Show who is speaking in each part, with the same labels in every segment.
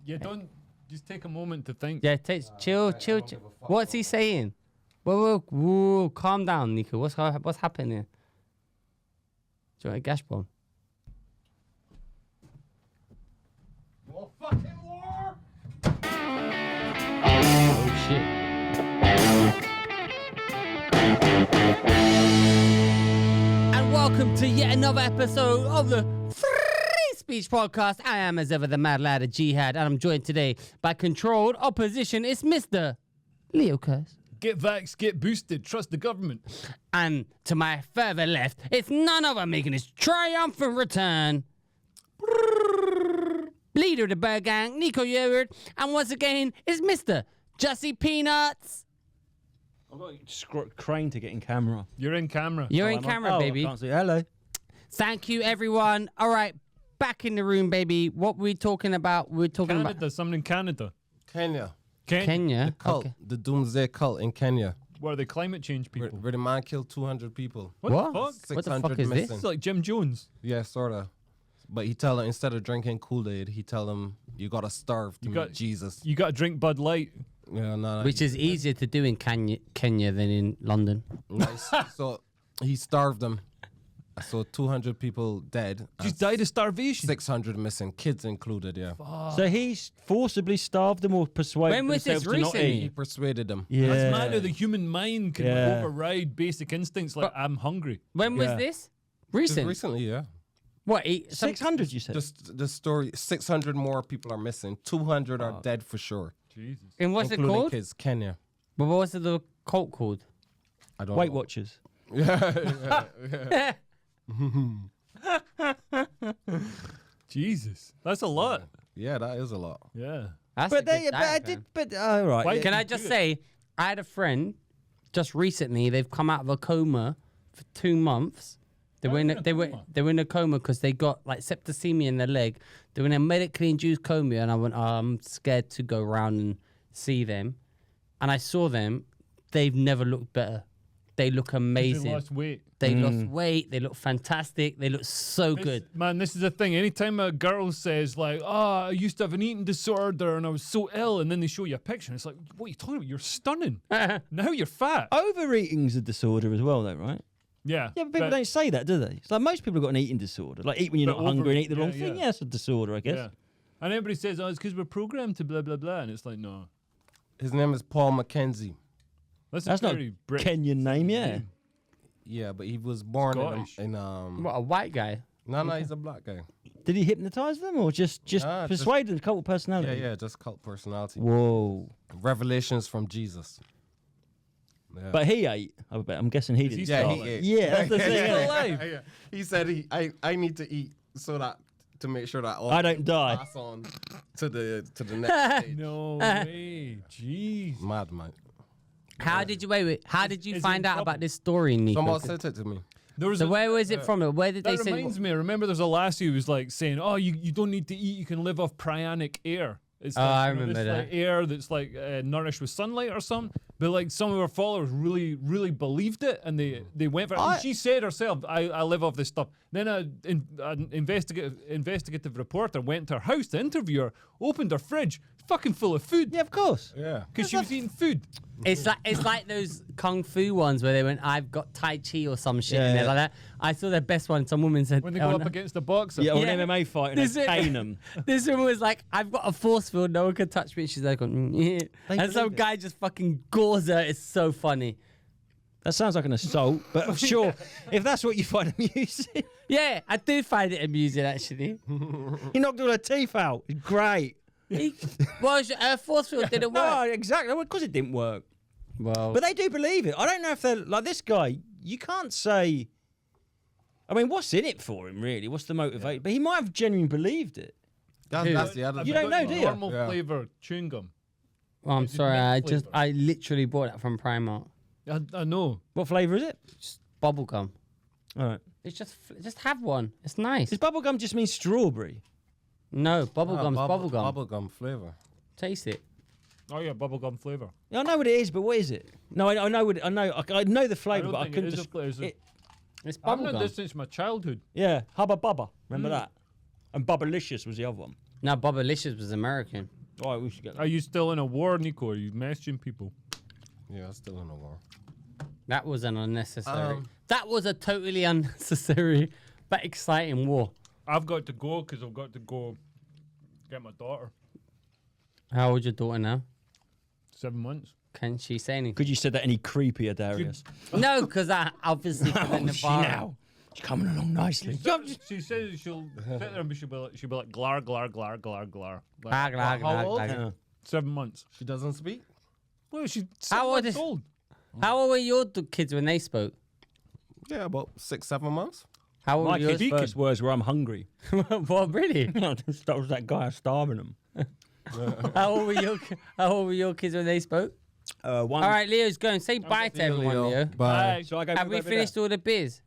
Speaker 1: Yeah, don't just take a moment to think.
Speaker 2: Yeah, chill. What's he saying? Whoa, calm down, Nico. What's happening? Do you want a gash bomb?
Speaker 1: More fucking war!
Speaker 2: Oh shit. And welcome to yet another episode of the Free Speech Podcast. I am, as ever, the mad lad of Jihad, and I'm joined today by controlled opposition. It's Mr. Leo KEARSE.
Speaker 1: Get vaxxed, get boosted, trust the government.
Speaker 2: And to my further left, it's none other making his triumphant return. Leader of the Bird Gang, Nico YEARWOOD. And once again, it's Mr. Jussie Peanuts.
Speaker 3: I've got to crane to get in camera.
Speaker 1: You're in camera.
Speaker 2: You're in camera, baby.
Speaker 3: I can't see. Hello.
Speaker 2: Thank you, everyone. All right, back in the room, baby. What were we talking about? We're talking
Speaker 1: Canada, something in Canada.
Speaker 4: Kenya.
Speaker 2: Kenya.
Speaker 4: The cult.
Speaker 2: Okay.
Speaker 4: The doomsday cult in Kenya.
Speaker 1: Where the climate change people.
Speaker 4: Where the man killed 200 people.
Speaker 1: What the fuck?
Speaker 4: 600
Speaker 2: What the fuck is this?
Speaker 4: missing.
Speaker 1: It's like Jim Jones.
Speaker 4: Yeah, sort of. But he tell them, instead of drinking Kool-Aid, he tell them, you got to starve to meet Jesus.
Speaker 1: You got to drink Bud Light.
Speaker 4: Yeah, no.
Speaker 2: Which is easier to do in Kenya than in London.
Speaker 4: Nice. So he starved them. So 200 people dead.
Speaker 1: Just died of starvation.
Speaker 4: 600 missing, kids included, yeah.
Speaker 3: So he's forcibly starved them or persuaded
Speaker 2: When was this
Speaker 3: themselves to not
Speaker 2: recently?
Speaker 4: He
Speaker 3: eat?
Speaker 4: persuaded them.
Speaker 3: Yeah.
Speaker 1: That's mad how the human mind can
Speaker 3: Yeah.
Speaker 1: override basic instincts like I'm hungry.
Speaker 2: When was
Speaker 3: Yeah.
Speaker 2: this?
Speaker 4: Just
Speaker 2: Recent.
Speaker 4: recently, yeah.
Speaker 2: What?
Speaker 3: 600, you said?
Speaker 4: Just the story, 600 more people are missing. 200 are dead for sure.
Speaker 1: Jesus.
Speaker 2: And what's it
Speaker 4: including
Speaker 2: called?
Speaker 4: kids, Kenya.
Speaker 2: But what was the cult called?
Speaker 4: I don't
Speaker 3: Weight
Speaker 4: know.
Speaker 3: Watchers.
Speaker 1: Jesus. That's a lot.
Speaker 4: Yeah, that is a lot.
Speaker 1: Yeah.
Speaker 2: That's a
Speaker 3: But
Speaker 2: good
Speaker 3: they, but I
Speaker 2: diet,
Speaker 3: did,
Speaker 2: man.
Speaker 3: but all right.
Speaker 1: Why-
Speaker 2: Can I
Speaker 1: You
Speaker 2: just
Speaker 1: do it.
Speaker 2: say, I had a friend just recently. They've come out of a coma for 2 months. They were in a coma because they got like septicemia in their leg. They were in a medically induced coma, and I went, I'm scared to go around and see them. And I saw them. They've never looked better. They look
Speaker 1: You
Speaker 2: amazing.
Speaker 1: lost weight.
Speaker 2: They lost weight. They look fantastic. They look so
Speaker 1: This-
Speaker 2: good.
Speaker 1: Man, this is the thing. Anytime a girl says like, I used to have an eating disorder and I was so ill, and then they show you a picture, and it's like, what are you talking about? You're stunning. Now you're fat.
Speaker 3: Overeating's a disorder as well, though, right?
Speaker 1: Yeah.
Speaker 3: Yeah, but people don't say that, do they? It's like most people have got an eating disorder. Like eat when you're
Speaker 1: But
Speaker 3: not hungry and eat the
Speaker 1: over-
Speaker 3: wrong
Speaker 1: yeah,
Speaker 3: thing.
Speaker 1: yeah.
Speaker 3: Yeah, it's a disorder, I guess.
Speaker 1: Yeah. And everybody says, it's because we're programmed to blah, blah, blah. And it's like, no.
Speaker 4: His name is Paul Mackenzie.
Speaker 1: That's
Speaker 3: That's
Speaker 1: a
Speaker 3: not
Speaker 1: very British
Speaker 3: Kenyan name, yeah.
Speaker 4: Yeah, but he was born
Speaker 1: Scottish.
Speaker 4: in
Speaker 2: What, a white guy?
Speaker 4: no, he's a black guy.
Speaker 3: Did he hypnotise them or just
Speaker 4: Nah, just-
Speaker 3: persuade them, cult
Speaker 4: Yeah,
Speaker 3: personality?
Speaker 4: yeah, just cult personality.
Speaker 3: Whoa.
Speaker 4: Revelations from Jesus. Yeah.
Speaker 3: But he ate. I'm guessing he didn't.
Speaker 1: he
Speaker 4: yeah,
Speaker 1: start
Speaker 4: he
Speaker 1: it?
Speaker 4: ate.
Speaker 3: Yeah, that's the thing.
Speaker 1: Still
Speaker 3: innit?
Speaker 1: alive.
Speaker 4: Yeah. He said I need to eat so that to make sure that all
Speaker 3: I don't die.
Speaker 4: pass on to the next stage.
Speaker 1: No way. Jeez.
Speaker 4: Mad man.
Speaker 2: How did you How did you
Speaker 1: is he
Speaker 2: find
Speaker 1: in
Speaker 2: out
Speaker 1: trouble?
Speaker 2: about this story, Nico?
Speaker 4: Someone sent it to me.
Speaker 1: There was
Speaker 2: So
Speaker 1: a-
Speaker 2: where was it from? Where did they
Speaker 1: That
Speaker 2: say?
Speaker 1: reminds me. I remember there's a lassie who was like saying, you don't need to eat. You can live off pryonic air. It's like,
Speaker 2: I
Speaker 1: you know,
Speaker 2: remember
Speaker 1: this, like,
Speaker 2: that.
Speaker 1: air that's like nourished with sunlight or something. But like some of her followers really, really believed it, and they went for it. And she said herself, I live off this stuff. Then an investigative reporter went to her house to interview her, opened her fridge, fucking full of food.
Speaker 3: Yeah, of course.
Speaker 4: Yeah.
Speaker 1: Because she was eating food.
Speaker 2: It's like those kung fu ones where they went, I've got Tai Chi or some shit,
Speaker 3: Yeah,
Speaker 2: and they're
Speaker 3: yeah.
Speaker 2: like that. I saw their best one. Some woman said,
Speaker 1: When they
Speaker 2: "Oh,
Speaker 1: go up
Speaker 2: no."
Speaker 1: against the boxer.
Speaker 3: Yeah, or
Speaker 2: Yeah.
Speaker 3: an MMA fight and
Speaker 2: This
Speaker 3: they
Speaker 2: is-
Speaker 3: cane them.
Speaker 2: This woman was like, I've got a force field, no one can touch me. She's like, yeah.
Speaker 3: They
Speaker 2: And some
Speaker 3: believe it.
Speaker 2: guy just fucking gores her. It's so funny.
Speaker 3: That sounds like an assault, but sure, if that's what you find amusing.
Speaker 2: Yeah, I do find it amusing actually.
Speaker 3: He knocked all her teeth out. It's great.
Speaker 2: Well, her force field didn't
Speaker 3: No,
Speaker 2: work.
Speaker 3: exactly. Because it didn't work.
Speaker 2: Well,
Speaker 3: But they do believe it. I don't know if they're like this guy. You can't say. I mean, what's in it for him, really? What's the motivation? But he might have genuinely believed it.
Speaker 4: That's the other
Speaker 3: You
Speaker 4: thing.
Speaker 3: don't know, do you?
Speaker 1: Normal
Speaker 4: Yeah.
Speaker 1: flavor chewing gum.
Speaker 2: oh, I'm
Speaker 1: Is it
Speaker 2: sorry.
Speaker 1: mint
Speaker 2: I literally bought that from Primark.
Speaker 1: I know.
Speaker 3: What flavour is it?
Speaker 2: Just bubble gum.
Speaker 3: All right.
Speaker 2: It's just have one. It's nice.
Speaker 3: Does bubblegum just mean strawberry?
Speaker 2: No, bubble gum's bubble gum.
Speaker 4: Bubblegum flavor.
Speaker 2: Taste it.
Speaker 1: Oh yeah, bubblegum flavor.
Speaker 3: Yeah, I know what it is, but what is it? No, I know what I know the flavour,
Speaker 1: don't
Speaker 3: but I
Speaker 1: think it
Speaker 3: couldn't
Speaker 1: is a
Speaker 3: just.
Speaker 1: flavour, is it?
Speaker 2: It's
Speaker 1: I've
Speaker 2: bubble
Speaker 1: known
Speaker 2: gum.
Speaker 1: this since my childhood.
Speaker 3: Yeah, Hubba Bubba. Remember that? And Bubbalicious was the other one.
Speaker 2: No, Bobalicious was American.
Speaker 3: All right, we should get that.
Speaker 1: Are you still in a war, Nico? Are you messaging people?
Speaker 4: Yeah, I'm still in the war.
Speaker 2: That was an unnecessary. That was a totally unnecessary but exciting war.
Speaker 1: I've got to go because I've got to go get my daughter.
Speaker 2: How old's your daughter now?
Speaker 1: 7 months.
Speaker 2: Can she say anything?
Speaker 3: Could you said that any creepier, Darius?
Speaker 2: No, because I obviously put in the
Speaker 3: she
Speaker 2: bar.
Speaker 3: now? She's coming along nicely.
Speaker 1: She says she'll sit there and she'll be like glar, glar, glar, glar, glar. Like,
Speaker 2: Glag, glag,
Speaker 4: How
Speaker 2: glag,
Speaker 4: old?
Speaker 2: glag.
Speaker 3: Yeah.
Speaker 1: 7 months.
Speaker 4: She doesn't speak?
Speaker 1: Well, she's
Speaker 2: How old
Speaker 1: 7
Speaker 2: is-
Speaker 1: months old.
Speaker 2: How old were your kids when they spoke?
Speaker 4: Yeah, about 6-7 months.
Speaker 2: How old
Speaker 3: My
Speaker 2: were yours?
Speaker 3: kid's first words were, "I'm hungry."
Speaker 2: Well, really?
Speaker 3: That was that guy starving them.
Speaker 2: How old were your kids when they spoke?
Speaker 3: One.
Speaker 2: All right, Leo's going. Say bye to everyone, Leo.
Speaker 4: Bye.
Speaker 3: So I go.
Speaker 2: Have we finished all the beers?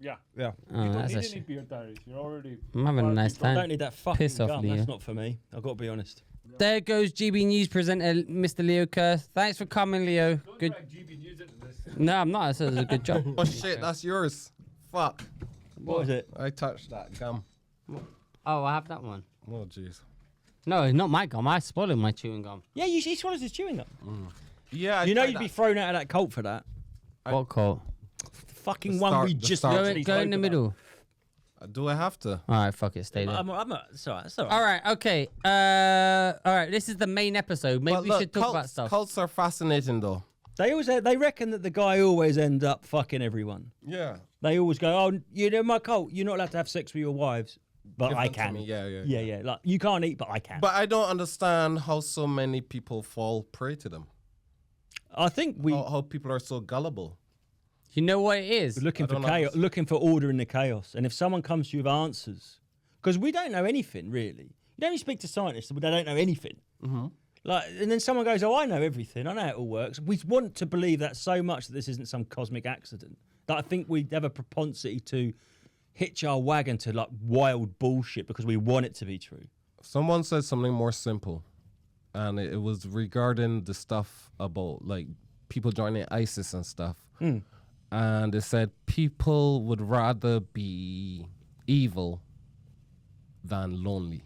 Speaker 1: Yeah.
Speaker 3: Yeah.
Speaker 2: Oh,
Speaker 1: You don't
Speaker 2: that's
Speaker 1: need
Speaker 2: a
Speaker 1: any
Speaker 2: shame.
Speaker 1: beer, Darius. You're already.
Speaker 2: I'm having a nice
Speaker 3: I don't
Speaker 2: time.
Speaker 3: need that fucking
Speaker 2: Piss off,
Speaker 3: gum.
Speaker 2: Leo.
Speaker 3: That's not for me. I've got to be honest.
Speaker 2: There goes GB News presenter Mr. Leo Kearse. Thanks for coming, Leo. Good.
Speaker 1: GB News into this.
Speaker 2: No, I'm not. I said it was a good job.
Speaker 4: Oh shit, that's yours. Fuck.
Speaker 3: What is it?
Speaker 4: I touched that gum.
Speaker 2: Oh, I have that one.
Speaker 4: Oh jeez.
Speaker 2: No, it's not my gum. I swallowed my chewing gum.
Speaker 3: Yeah, he swallows his chewing gum.
Speaker 4: Yeah,
Speaker 3: You know
Speaker 4: tried
Speaker 3: you'd be
Speaker 4: that.
Speaker 3: thrown out of that cult for that.
Speaker 2: What call?
Speaker 3: Fucking
Speaker 4: The
Speaker 3: one
Speaker 4: start-
Speaker 3: we
Speaker 4: the
Speaker 3: just
Speaker 4: start.
Speaker 2: Go,
Speaker 3: literally
Speaker 2: go in
Speaker 3: spoke
Speaker 2: the
Speaker 3: about.
Speaker 2: middle.
Speaker 4: Do I have to?
Speaker 2: All right, fuck it. Stay there.
Speaker 3: It's all right. It's all right.
Speaker 2: All right, okay. All right, this is the main episode. Maybe
Speaker 4: But
Speaker 2: we
Speaker 4: look,
Speaker 2: should talk
Speaker 4: cults,
Speaker 2: about stuff.
Speaker 4: Cults are fascinating though.
Speaker 3: They reckon that the guy always end up fucking everyone.
Speaker 4: Yeah.
Speaker 3: They always go, "Oh, you know my cult. You're not allowed to have sex with your wives, but
Speaker 4: Give
Speaker 3: I
Speaker 4: them to
Speaker 3: can."
Speaker 4: me. Yeah.
Speaker 3: Yeah. Like you can't eat, but I can.
Speaker 4: But I don't understand how so many people fall prey to them.
Speaker 3: I think we
Speaker 4: How people are so gullible.
Speaker 2: You know what it is?
Speaker 3: we're looking
Speaker 4: I
Speaker 3: for
Speaker 4: don't
Speaker 3: chaos,
Speaker 4: understand.
Speaker 3: looking for order in the chaos. And if someone comes to you with answers, because we don't know anything really. You don't even speak to scientists, but they don't know anything.
Speaker 4: Mm-hmm.
Speaker 3: Like, and then someone goes, "Oh, I know everything. I know how it all works." We want to believe that so much that this isn't some cosmic accident. That I think we have a propensity to hitch our wagon to like wild bullshit because we want it to be true.
Speaker 4: Someone said something more simple, and it was regarding the stuff about like people joining ISIS and stuff. And they said people would rather be evil than lonely.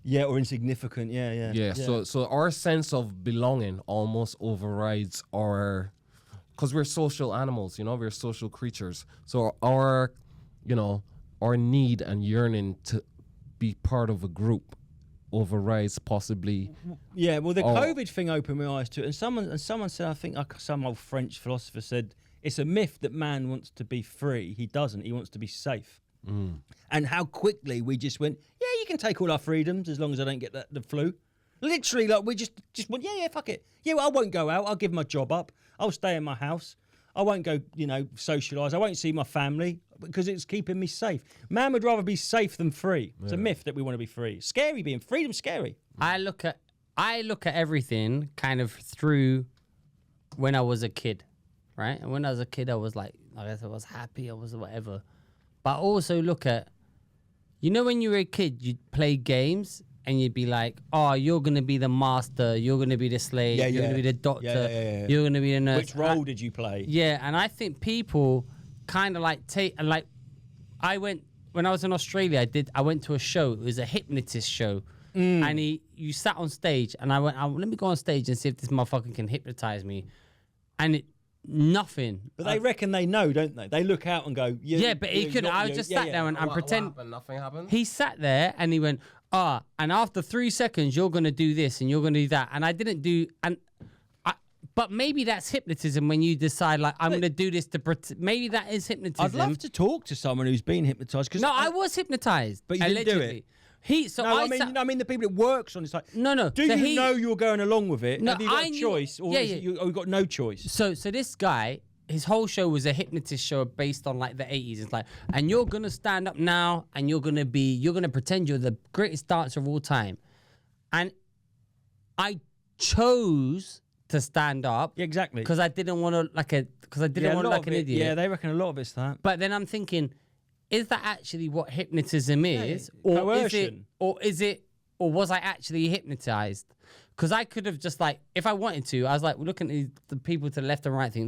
Speaker 3: Yeah, or insignificant. Yeah.
Speaker 4: So our sense of belonging almost overrides our, because we're social animals, we're social creatures. So our need and yearning to be part of a group overrides possibly.
Speaker 3: Yeah, well, the
Speaker 4: Oh.
Speaker 3: COVID thing opened my eyes to it, and someone said, I think some old French philosopher said, it's a myth that man wants to be free. He doesn't. He wants to be safe. And how quickly we just went, yeah, you can take all our freedoms as long as I don't get the flu. Literally, like we just went, yeah, fuck it. Yeah, well, I won't go out. I'll give my job up. I'll stay in my house. I won't go, socialise. I won't see my family because it's keeping me safe. Man would rather be safe than free. It's a myth that we want to be free. Scary being freedom's scary.
Speaker 2: I look at everything kind of through when I was a kid, right? And when I was a kid, I was like I guess I was happy, I was whatever. But I also look at, when you were a kid, you'd play games and you'd be like, oh, you're going to be the master, you're going to be the slave,
Speaker 3: Yeah,
Speaker 2: you're
Speaker 3: yeah.
Speaker 2: going to be the doctor,
Speaker 3: Yeah.
Speaker 2: you're going to be the nurse.
Speaker 3: Which role did you play?
Speaker 2: Yeah, and I think people kind of like I went when I was in Australia. I went to a show. It was a hypnotist show, and you sat on stage, and I went, let me go on stage and see if this motherfucker can hypnotize me, and nothing.
Speaker 3: But they reckon they know, don't they? They look out and go,
Speaker 2: Yeah, but he could. I was just sat there and pretend.
Speaker 4: Nothing happened.
Speaker 2: He sat there and he went, and after 3 seconds, you're going to do this and you're going to do that. And I didn't do, but maybe that's hypnotism when you decide, like, I'm going to do this to pretend. Maybe that is hypnotism.
Speaker 3: I'd love to talk to someone who's been hypnotized.
Speaker 2: No, I was hypnotized.
Speaker 3: But you didn't do it?
Speaker 2: I
Speaker 3: mean the people it works on. It's like,
Speaker 2: No.
Speaker 3: Do
Speaker 2: so
Speaker 3: you know you're going along with it?
Speaker 2: No,
Speaker 3: Have you got
Speaker 2: I
Speaker 3: a
Speaker 2: knew-
Speaker 3: choice, or
Speaker 2: yeah,
Speaker 3: is it you've got no choice?
Speaker 2: So this guy, his whole show was a hypnotist show based on like the 80s. It's like, and you're gonna stand up now, and you're gonna pretend you're the greatest dancer of all time. And I chose to stand up
Speaker 3: Yeah, exactly.
Speaker 2: because I didn't want to like an idiot.
Speaker 3: Yeah, they reckon a lot of it's that.
Speaker 2: But then I'm thinking, is that actually what hypnotism is,
Speaker 3: coercion.
Speaker 2: or was I actually hypnotized? Because I could have just like, if I wanted to, I was like, looking at the people to the left and right, thinking,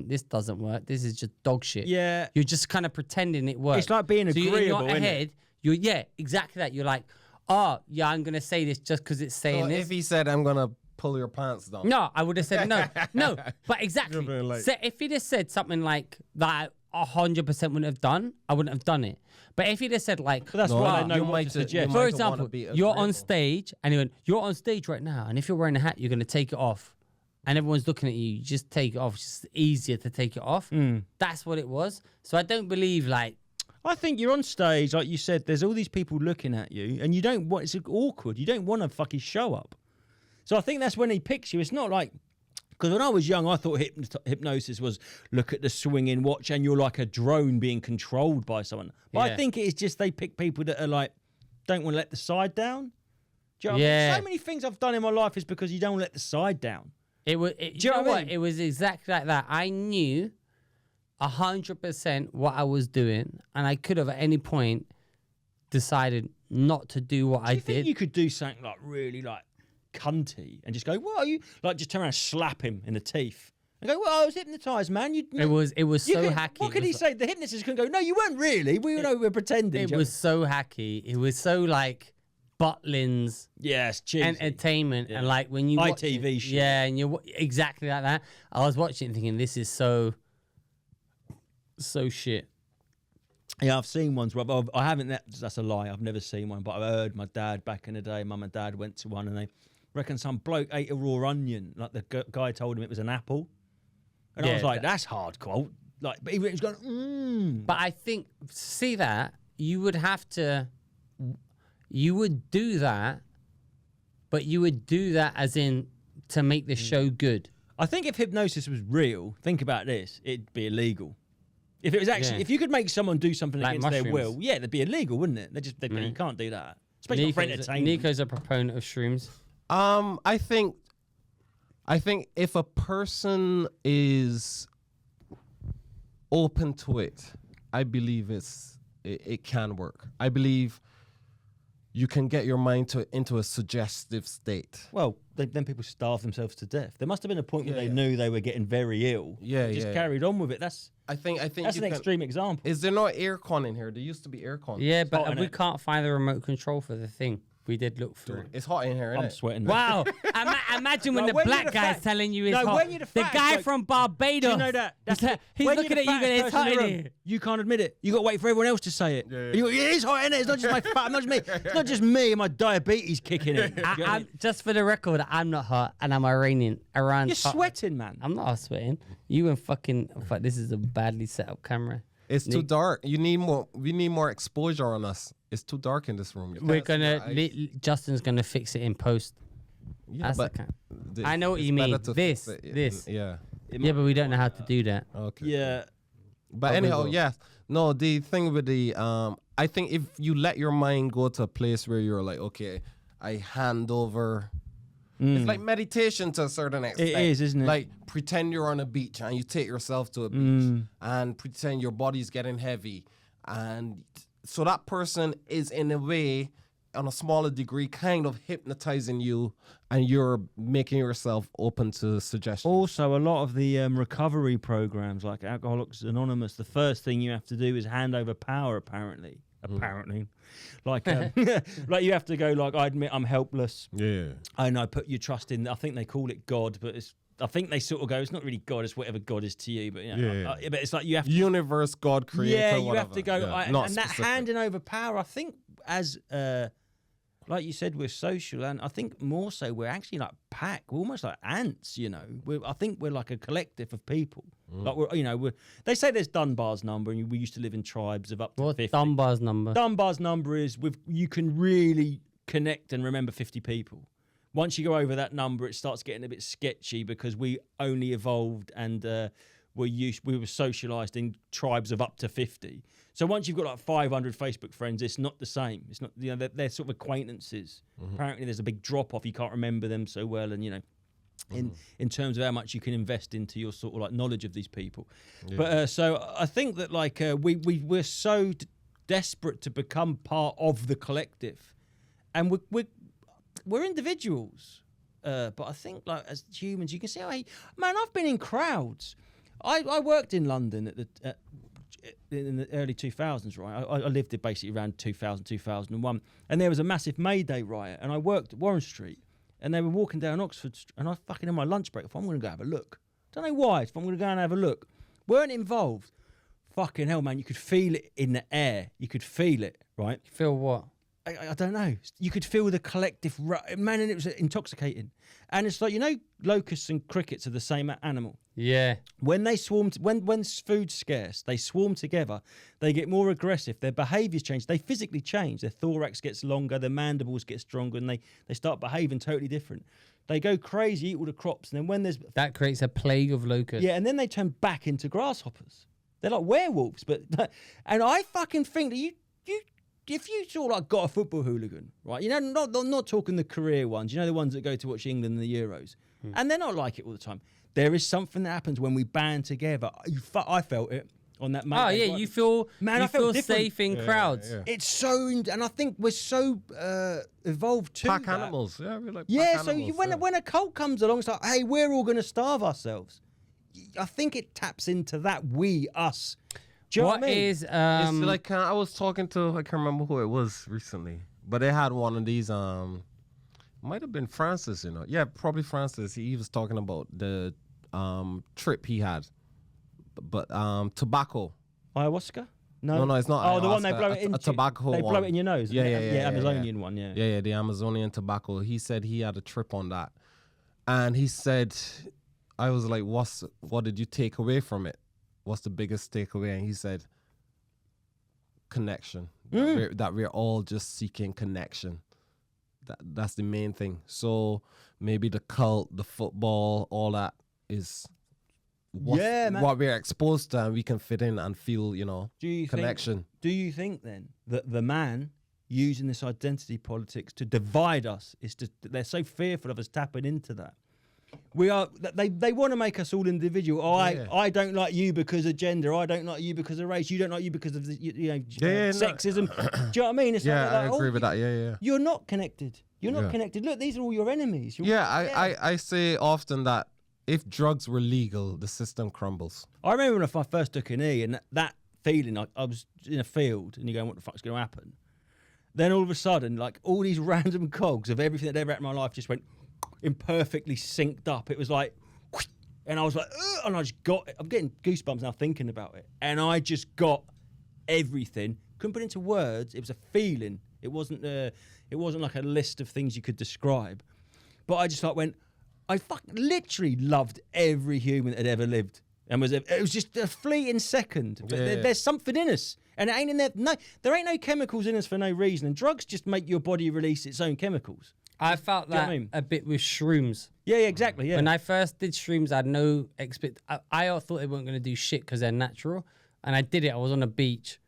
Speaker 2: this doesn't work. This is just dog shit.
Speaker 3: Yeah.
Speaker 2: You're just kind of pretending it works.
Speaker 3: It's like being
Speaker 2: so in
Speaker 3: agreeable,
Speaker 2: your
Speaker 3: isn't it?
Speaker 2: head, exactly that. You're like, oh, yeah, I'm going to say this just because it's saying
Speaker 4: So
Speaker 2: this.
Speaker 4: if he said, I'm going to pull your pants down.
Speaker 2: No, I would have said no. No, but exactly.
Speaker 4: You're like-
Speaker 2: So if he'd have said something like that, I 100% wouldn't have done, I wouldn't have done it. But if he'd have said like,
Speaker 3: But that's
Speaker 4: No,
Speaker 3: why
Speaker 4: you
Speaker 3: I know what
Speaker 4: might
Speaker 3: to
Speaker 4: ju- you
Speaker 3: suggest.
Speaker 4: might-
Speaker 2: for
Speaker 4: wanna
Speaker 2: example,
Speaker 4: be
Speaker 2: you're on
Speaker 4: agreeable.
Speaker 2: stage and he went, you're on stage right now. And if you're wearing a hat, you're going to take it off. And everyone's looking at you, you just take it off. It's just easier to take it off. That's what it was. So I don't believe like,
Speaker 3: I think you're on stage, like you said, there's all these people looking at you, and you don't want, it's awkward. You don't want to fucking show up. So I think that's when he picks you. It's not like, because when I was young, I thought hypnosis was look at the swinging watch and you're like a drone being controlled by someone. But
Speaker 2: Yeah.
Speaker 3: I think it is just they pick people that are like, don't want to let the side down. Do you know what I mean?
Speaker 2: Yeah.
Speaker 3: So many things I've done in my life is because you don't want to let the side down.
Speaker 2: it was,
Speaker 3: Do you
Speaker 2: you
Speaker 3: know
Speaker 2: know
Speaker 3: what I
Speaker 2: what?
Speaker 3: mean?
Speaker 2: It was exactly like that. I knew 100% what I was doing. And I could have at any point decided not to do what
Speaker 3: Do
Speaker 2: I
Speaker 3: you think
Speaker 2: did.
Speaker 3: you could do something like really like cunty and just go, what are you? Like just turn around and slap him in the teeth. And go, well, I was hypnotised, man. You
Speaker 2: It was
Speaker 3: you
Speaker 2: so
Speaker 3: could-
Speaker 2: hacky.
Speaker 3: What
Speaker 2: It
Speaker 3: could he
Speaker 2: was-
Speaker 3: say? The hypnotist can go, no, you weren't really. We know we're pretending.
Speaker 2: It
Speaker 3: Do you
Speaker 2: was so hacky. It was so like Butlins
Speaker 3: yes, cheesy.
Speaker 2: entertainment,
Speaker 3: Yeah.
Speaker 2: and like when you watch
Speaker 3: ITV
Speaker 2: it,
Speaker 3: shit.
Speaker 2: yeah, and you're exactly like that. I was watching it thinking, this is so shit.
Speaker 3: Yeah, I've seen ones, but I haven't. That's a lie. I've never seen one, but I've heard my dad back in the day. Mum and dad went to one, and they reckon some bloke ate a raw onion. Like the guy told him it was an apple, and I
Speaker 2: Yeah,
Speaker 3: was like, "That's hardcore." Like, but he was going,
Speaker 2: But I think see that you would have to, you would do that, but you would do that as in to make the show good.
Speaker 3: I think if hypnosis was real, think about this, it'd be illegal. If it was actually,
Speaker 2: Yeah.
Speaker 3: if you could make someone do something
Speaker 2: Like
Speaker 3: against their
Speaker 2: mushrooms.
Speaker 3: will, yeah, that'd be illegal, wouldn't it? You can't do that, especially not for entertainment.
Speaker 2: Nico's a proponent of shrooms.
Speaker 4: I think if a person is open to it, I believe it can work. I believe you can get your mind into a suggestive state.
Speaker 3: Well, then people starve themselves to death. There must have been a point where
Speaker 4: Yeah,
Speaker 3: they
Speaker 4: yeah.
Speaker 3: knew they were getting very ill.
Speaker 4: Yeah,
Speaker 3: They just
Speaker 4: yeah.
Speaker 3: carried on with it. That's
Speaker 4: I think
Speaker 3: an
Speaker 4: you can,
Speaker 3: extreme example.
Speaker 4: Is there no aircon in here? There used to be aircon.
Speaker 2: Yeah,
Speaker 3: hot,
Speaker 2: but we
Speaker 3: innit?
Speaker 2: can't find the remote control for the thing. We did look for it.
Speaker 4: It's hot in here,
Speaker 3: I'm
Speaker 4: isn't it?
Speaker 3: sweating.
Speaker 2: Wow! Imagine when
Speaker 3: No,
Speaker 2: the
Speaker 3: when you're
Speaker 2: black
Speaker 3: the
Speaker 2: guy's
Speaker 3: fat-
Speaker 2: telling you it's
Speaker 3: No,
Speaker 2: hot.
Speaker 3: when you're the
Speaker 2: The
Speaker 3: fat
Speaker 2: guy
Speaker 3: bloke-
Speaker 2: from Barbados.
Speaker 3: Do you know that?
Speaker 2: He's
Speaker 3: when
Speaker 2: looking
Speaker 3: you're
Speaker 2: at
Speaker 3: the
Speaker 2: you going,
Speaker 3: fattest
Speaker 2: it's
Speaker 3: person
Speaker 2: hot
Speaker 3: in
Speaker 2: in
Speaker 3: the room,
Speaker 2: here.
Speaker 3: You can't admit it. You got to wait for everyone else to say it. And you go, it is hot, innit? It's not just my fat, not just me. It's not just me and my diabetes kicking in. Do you get what I mean?
Speaker 2: Just for the record, I'm not hot and I'm Iranian. Iran's
Speaker 3: You're
Speaker 2: hot.
Speaker 3: sweating, man.
Speaker 2: I'm not sweating. You and fucking. Fuck, this is a badly set up camera.
Speaker 4: It's too dark. You need more. We need more exposure on us. It's too dark in this room. You
Speaker 2: We're
Speaker 4: can't see
Speaker 2: gonna.
Speaker 4: our eyes.
Speaker 2: Justin's gonna fix it in post.
Speaker 4: Yeah,
Speaker 2: That's
Speaker 4: but
Speaker 2: the kind.
Speaker 4: th-
Speaker 2: I know what
Speaker 4: it's
Speaker 2: you mean.
Speaker 4: better to
Speaker 2: This,
Speaker 4: fix it.
Speaker 2: this.
Speaker 4: Yeah.
Speaker 2: Yeah, but we don't know how to do that.
Speaker 4: Okay.
Speaker 3: Yeah.
Speaker 4: But
Speaker 2: we
Speaker 4: anyhow,
Speaker 2: will.
Speaker 4: yeah. No, the thing with the I think if you let your mind go to a place where you're like, okay, I hand over. It's like meditation to a certain extent.
Speaker 3: is, isn't it?
Speaker 4: Like pretend you're on a beach and you take yourself to a beach and pretend your body's getting heavy, and so that person is in a way, on a smaller degree, kind of hypnotizing you, and you're making yourself open to suggestions.
Speaker 3: Also, a lot of the recovery programs like Alcoholics Anonymous, the first thing you have to do is hand over power, apparently. Like, like you have to go like, I admit I'm helpless.
Speaker 4: Yeah.
Speaker 3: And I put your trust in, I think they call it God, but I think they sort of go, it's not really God, it's whatever God is to you. But, you know, but it's like you have to.
Speaker 4: Universe, God, creator,
Speaker 3: Yeah, you
Speaker 4: whatever.
Speaker 3: have to go.
Speaker 4: Yeah,
Speaker 3: And
Speaker 4: not
Speaker 3: that
Speaker 4: specific.
Speaker 3: handing over power, I think, as like you said, we're social, and I think more so we're actually like pack. We're almost like ants, you know. I think we're like a collective of people. Like they say there's Dunbar's number, and we used to live in tribes of up to
Speaker 2: What's
Speaker 3: 50.
Speaker 2: Dunbar's number?
Speaker 3: Dunbar's number is you can really connect and remember 50 people. Once you go over that number, it starts getting a bit sketchy because we only evolved and we were socialized in tribes of up to 50. So once you've got like 500 Facebook friends, it's not the same. It's not, you know, they're sort of acquaintances. Apparently there's a big drop off. You can't remember them so well. And, you know, in terms of how much you can invest into your sort of like knowledge of these people. Yeah. But so I think that like we're so desperate to become part of the collective, and we're individuals. But I think like as humans, you can see, man, I've been in crowds. I worked in London in the early 2000s, right? I lived there basically around 2000, 2001, and there was a massive May Day riot, and I worked at Warren Street, and they were walking down Oxford, and I fucking in my lunch break, if I'm going to go have a look. Don't know why, if I'm going to go and have a look. Weren't involved. Fucking hell, man, you could feel it in the air. You could feel it, right?
Speaker 2: Feel what?
Speaker 3: I don't know. You could feel the collective man, and it was intoxicating. And it's like, you know, locusts and crickets are the same animal.
Speaker 2: Yeah.
Speaker 3: When they swarm, when food's scarce, they swarm together. They get more aggressive. Their behaviours change. They physically change. Their thorax gets longer. Their mandibles get stronger, and they start behaving totally different. They go crazy, eat all the crops, and then when there's
Speaker 2: That creates a plague of locusts.
Speaker 3: yeah, and then they turn back into grasshoppers. They're like werewolves, and I fucking think that if you sort of like got a football hooligan, right? You know, not talking the career ones. You know, the ones that go to watch England in the Euros, and they're not like it all the time. There is something that happens when we band together. I felt it on that.
Speaker 2: Oh yeah, you feel
Speaker 3: Man, I
Speaker 2: you
Speaker 3: felt
Speaker 2: feel safe in crowds.
Speaker 4: yeah.
Speaker 3: It's so, and I think we're so evolved to
Speaker 4: Pack
Speaker 3: that.
Speaker 4: animals. Yeah, we're like
Speaker 3: Yeah,
Speaker 4: pack
Speaker 3: so
Speaker 4: animals,
Speaker 3: when a cult comes along, it's like, hey, we're all going to starve ourselves. I think it taps into that we, us. Do you know what I mean?
Speaker 2: Is
Speaker 4: It's like I was talking to, I can't remember who it was recently, but they had one of these. Might have been Francis, you know. Yeah, probably Francis. He was talking about the trip he had, but tobacco.
Speaker 3: Ayahuasca?
Speaker 4: No, it's not.
Speaker 3: Oh, the one they
Speaker 4: ayahuasca,
Speaker 3: blow it into.
Speaker 4: a tobacco
Speaker 3: They
Speaker 4: one.
Speaker 3: blow it in your nose.
Speaker 4: Yeah,
Speaker 3: Amazonian one. Yeah.
Speaker 4: Yeah, the Amazonian tobacco. He said he had a trip on that, and he said, I was like, what did you take away from it? What's the biggest takeaway? And he said, connection. That we're all just seeking connection. That's the main thing. So maybe the cult, the football, all that is what we're exposed to, and we can fit in and feel, you know, connection.
Speaker 3: Do you think then that the man using this identity politics to divide us they're so fearful of us tapping into that? They want to make us all individual. I don't like you because of gender. I don't like you because of race. You don't like you because of sexism. Do you know what I mean? It's
Speaker 4: I agree with that. Yeah.
Speaker 3: You're not connected. You're not connected. Look, these are all your enemies.
Speaker 4: I say often that if drugs were legal, the system crumbles.
Speaker 3: I remember when I first took an E, and that feeling, I was in a field, and you're going, what the fuck's going to happen? Then all of a sudden, like all these random cogs of everything that ever happened in my life just went imperfectly synced up. It was like, and I was like, ugh, and I just got it. I'm getting goosebumps now thinking about it. And I just got everything. Couldn't put it into words. It was a feeling. It wasn't like a list of things you could describe. But I just like went, I literally loved every human that had ever lived. And it was just a fleeting second. But there's something in us. And it ain't in there. No, there ain't no chemicals in us for no reason. And drugs just make your body release its own chemicals.
Speaker 2: I felt that a bit with shrooms.
Speaker 3: Yeah, exactly. Yeah.
Speaker 2: When I first did shrooms, I had no I thought they weren't going to do shit because they're natural, and I did it. I was on a beach,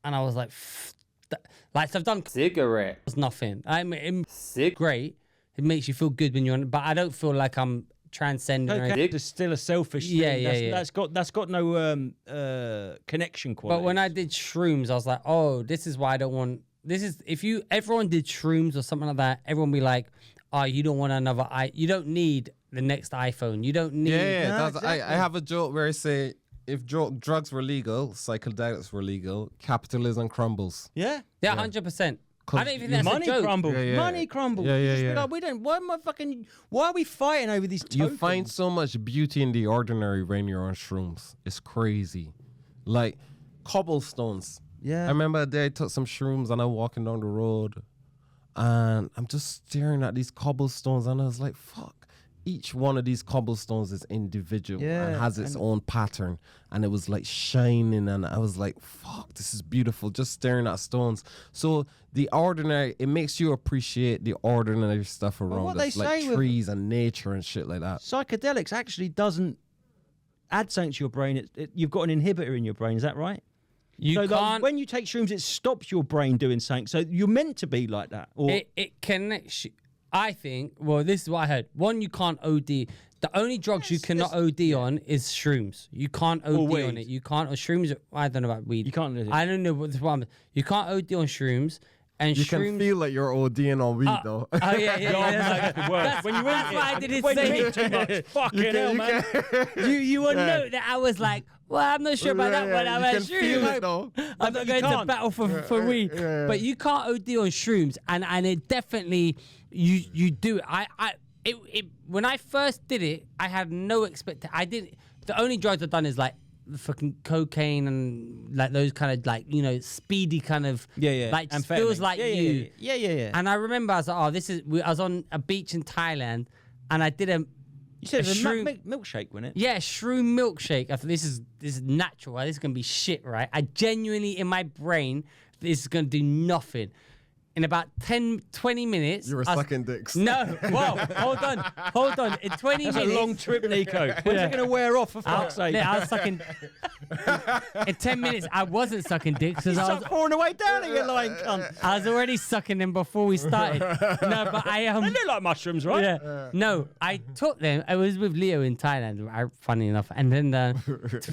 Speaker 2: and I was like, so I've done
Speaker 5: Cigarette.
Speaker 2: It's nothing. It's great. It makes you feel good when you're on it, but I don't feel like I'm transcending.
Speaker 3: Okay, there's still a selfish thing.
Speaker 2: Yeah.
Speaker 3: That's got no connection quality.
Speaker 2: But when I did shrooms, I was like, oh, this is why I don't want. This is everyone did shrooms or something like that, everyone would be like, oh, you don't want another you don't need the next iPhone. You don't need.
Speaker 4: Exactly. I have a joke where I say, if drugs were legal, psychedelics were legal, capitalism crumbles.
Speaker 3: Yeah,
Speaker 2: 100%. I don't even think that's
Speaker 3: money
Speaker 2: a joke.
Speaker 3: crumbles.
Speaker 4: Yeah.
Speaker 3: Money crumbles.
Speaker 4: Yeah.
Speaker 3: Like, we don't. Why are we fighting over these tokens?
Speaker 4: You find so much beauty in the ordinary when you're on shrooms. It's crazy. Like cobblestones.
Speaker 3: Yeah.
Speaker 4: I remember a day I took some shrooms and I'm walking down the road and I'm just staring at these cobblestones and I was like, fuck. Each one of these cobblestones is individual and has its own pattern. And it was like shining and I was like, fuck, this is beautiful. Just staring at stones. So the ordinary, it makes you appreciate the ordinary stuff around us, like trees and nature and shit like that.
Speaker 3: Psychedelics actually doesn't add something to your brain. You've got an inhibitor in your brain. Is that right? When you take shrooms, it stops your brain doing something. So you're meant to be like that. Or
Speaker 2: it connects you. I think, well, this is what I heard. One, you can't OD. The only drugs you cannot OD on is shrooms. You can't OD on it. You can't, or shrooms, I don't know about weed.
Speaker 3: You can't do it.
Speaker 2: I don't know what you can't OD on shrooms. And
Speaker 4: you
Speaker 2: shrooms,
Speaker 4: can feel like you're ODing on weed, though.
Speaker 2: Oh, yeah.
Speaker 3: That's the worst.
Speaker 2: When you why did it
Speaker 3: when
Speaker 2: say
Speaker 3: you eat too much, fucking hell, man.
Speaker 2: You will know that I was like, Well, I'm not sure about that one. I'm
Speaker 4: you
Speaker 2: not
Speaker 4: can feel
Speaker 2: sure.
Speaker 4: it though.
Speaker 2: I'm not going to battle for weed. But you can't OD on shrooms, and it definitely you do it. When I first did it, I had no expectation. I didn't. The only drugs I've done is like fucking cocaine and like those kind of like speedy kind of like just feels like you.
Speaker 3: Yeah.
Speaker 2: And I remember I was like, I was on a beach in Thailand, and I did a.
Speaker 3: You said it was a
Speaker 2: shroom
Speaker 3: milkshake, wasn't it?
Speaker 2: Yeah, shroom milkshake. I thought this is natural. This is gonna be shit, right? I genuinely in my brain, this is gonna do nothing. In about 10-20 minutes,
Speaker 4: You were sucking dicks.
Speaker 2: No, whoa, hold on. In 20
Speaker 3: It's
Speaker 2: minutes,
Speaker 3: a long trip, Nico. When's it going to wear off, for fuck's sake?
Speaker 2: I was sucking. In 10 minutes, I wasn't sucking dicks because I was
Speaker 3: pouring away down at you, lying cunt.
Speaker 2: I was already sucking them before we started. No, but
Speaker 3: They look like mushrooms, right?
Speaker 2: Yeah. No, I took them. I was with Leo in Thailand, funny enough. And then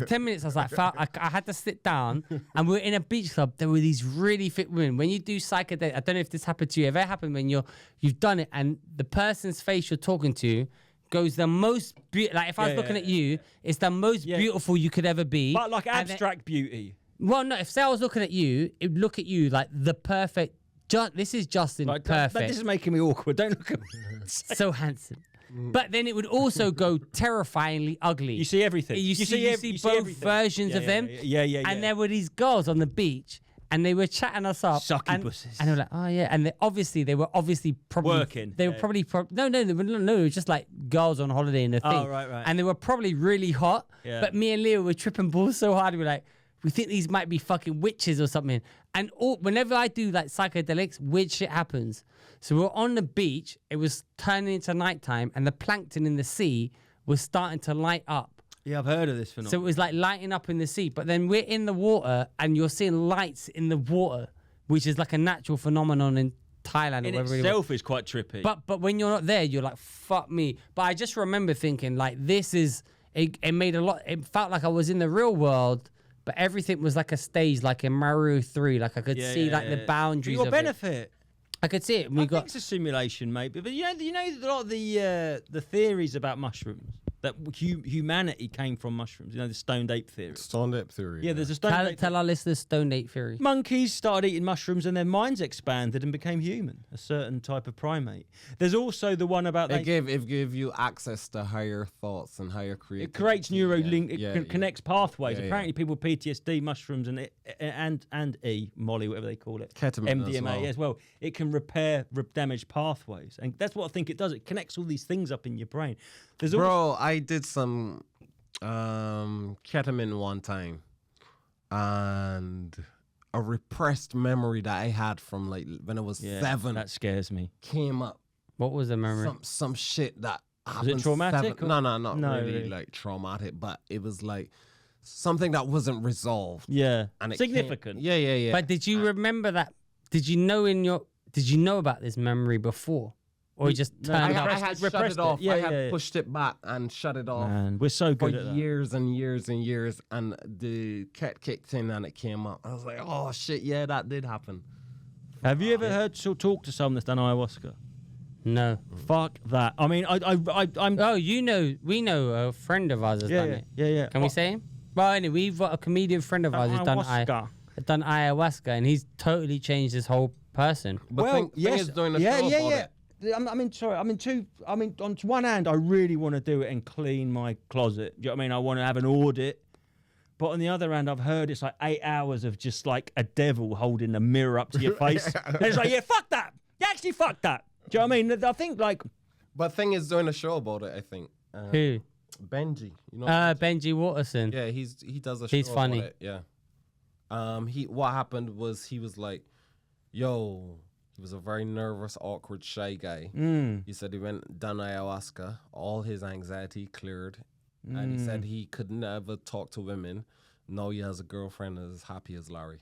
Speaker 2: 10 minutes, I was like, I had to sit down. And we were in a beach club. There were these really fit women. When you do psychedelic, I don't know if this happened to you. Ever happened when you've done it and the person's face you're talking to goes the most beautiful. Like if I was looking at you, it's the most beautiful you could ever be.
Speaker 3: But like abstract beauty.
Speaker 2: Well, no. If say I was looking at you, it would look at you like the perfect. This is Justin,
Speaker 3: Like,
Speaker 2: perfect.
Speaker 3: This is making me awkward. Don't look at me.
Speaker 2: So handsome. But then it would also go terrifyingly ugly.
Speaker 3: You see everything.
Speaker 2: You see both
Speaker 3: everything.
Speaker 2: versions of them.
Speaker 3: Yeah.
Speaker 2: And there were these girls on the beach, and they were chatting us up.
Speaker 3: Sucky buses.
Speaker 2: And they were like, oh yeah. And they were obviously probably
Speaker 3: Working,
Speaker 2: They were probably no, they were just like girls on holiday in the thing.
Speaker 3: Oh, right.
Speaker 2: And they were probably really hot.
Speaker 3: Yeah.
Speaker 2: But me and Leo were tripping balls so hard. We were like, we think these might be fucking witches or something. And whenever I do like psychedelics, weird shit happens. So we're on the beach. It was turning into nighttime, and the plankton in the sea was starting to light up.
Speaker 3: Yeah, I've heard of this phenomenon.
Speaker 2: So it was like lighting up in the sea. But then we're in the water, and you're seeing lights in the water, which is like a natural phenomenon in Thailand.
Speaker 3: in
Speaker 2: or wherever
Speaker 3: itself is quite trippy.
Speaker 2: but when you're not there, you're like, fuck me. But I just remember thinking, like, this is... It made a lot... It felt like I was in the real world, but everything was like a stage, like in Mario 3. Like, I could see, the boundaries
Speaker 3: For your
Speaker 2: of
Speaker 3: benefit.
Speaker 2: it. I could see it.
Speaker 3: I think it's a simulation, maybe. But you know a lot of the theories about mushrooms, that humanity came from mushrooms. You know, the stoned ape theory.
Speaker 4: Stoned ape theory.
Speaker 3: Yeah, there's a stoned ape.
Speaker 2: Tell our listeners stoned ape theory.
Speaker 3: Monkeys started eating mushrooms and their minds expanded and became human, a certain type of primate. There's also the one about...
Speaker 4: It gave you access to higher thoughts and higher creativity.
Speaker 3: It creates neurolink.
Speaker 4: Yeah.
Speaker 3: It connects pathways.
Speaker 4: Yeah,
Speaker 3: Apparently, people with PTSD, mushrooms, and Molly, whatever they call it,
Speaker 4: Ketamine
Speaker 3: MDMA
Speaker 4: as well.
Speaker 3: It can repair damaged pathways, and that's what I think it does. It connects all these things up in your brain. There's
Speaker 4: Bro, I did some ketamine one time, and a repressed memory that I had from like when I was 7
Speaker 3: That scares me.
Speaker 4: came up.
Speaker 2: What was the memory?
Speaker 4: Some shit that
Speaker 3: Was
Speaker 4: happened.
Speaker 3: it traumatic?
Speaker 4: 7 No, not
Speaker 3: No,
Speaker 4: really,
Speaker 3: really.
Speaker 4: like traumatic, but it was like something that wasn't resolved.
Speaker 3: Yeah,
Speaker 4: And it
Speaker 3: significant.
Speaker 4: Yeah.
Speaker 2: But did you remember that? Did you know about this memory before? Or you just
Speaker 3: No,
Speaker 2: turned
Speaker 4: I
Speaker 2: up?
Speaker 4: had shut
Speaker 3: repressed
Speaker 4: it off.
Speaker 3: it. Yeah,
Speaker 4: I had
Speaker 3: yeah.
Speaker 4: pushed it back and shut it off.
Speaker 3: Man, we're so
Speaker 4: For
Speaker 3: good at that.
Speaker 4: years and years and years, and the cat kicked in and it came up. I was like, "Oh shit, yeah, that did happen."
Speaker 3: Have you ever talk to someone that's done ayahuasca?
Speaker 2: No.
Speaker 3: Fuck that. I mean, I'm.
Speaker 2: Oh, we know a friend of ours has done it.
Speaker 3: Yeah.
Speaker 2: Can we say him? Well, anyway, we've got a comedian friend of ours who's done ayahuasca, and he's totally changed his whole person.
Speaker 4: But thing is doing a show about it.
Speaker 3: On one hand, I really want to do it and clean my closet. Do you know what I mean? I want to have an audit. But on the other hand, I've heard it's like 8 hours of just like a devil holding a mirror up to your face. And it's like, yeah, fuck that. You actually fuck that. Do you know what I mean? I think like...
Speaker 4: But thing is doing a show about it, I think.
Speaker 2: Who?
Speaker 4: Benji. You know
Speaker 2: Benji Watterson.
Speaker 4: Yeah, he does a show
Speaker 2: He's funny.
Speaker 4: about it. Yeah. What happened was he was like, yo, he was a very nervous, awkward, shy guy. He said he went done ayahuasca, all his anxiety cleared, and he said he could never talk to women. Now he has a girlfriend and is happy as Larry.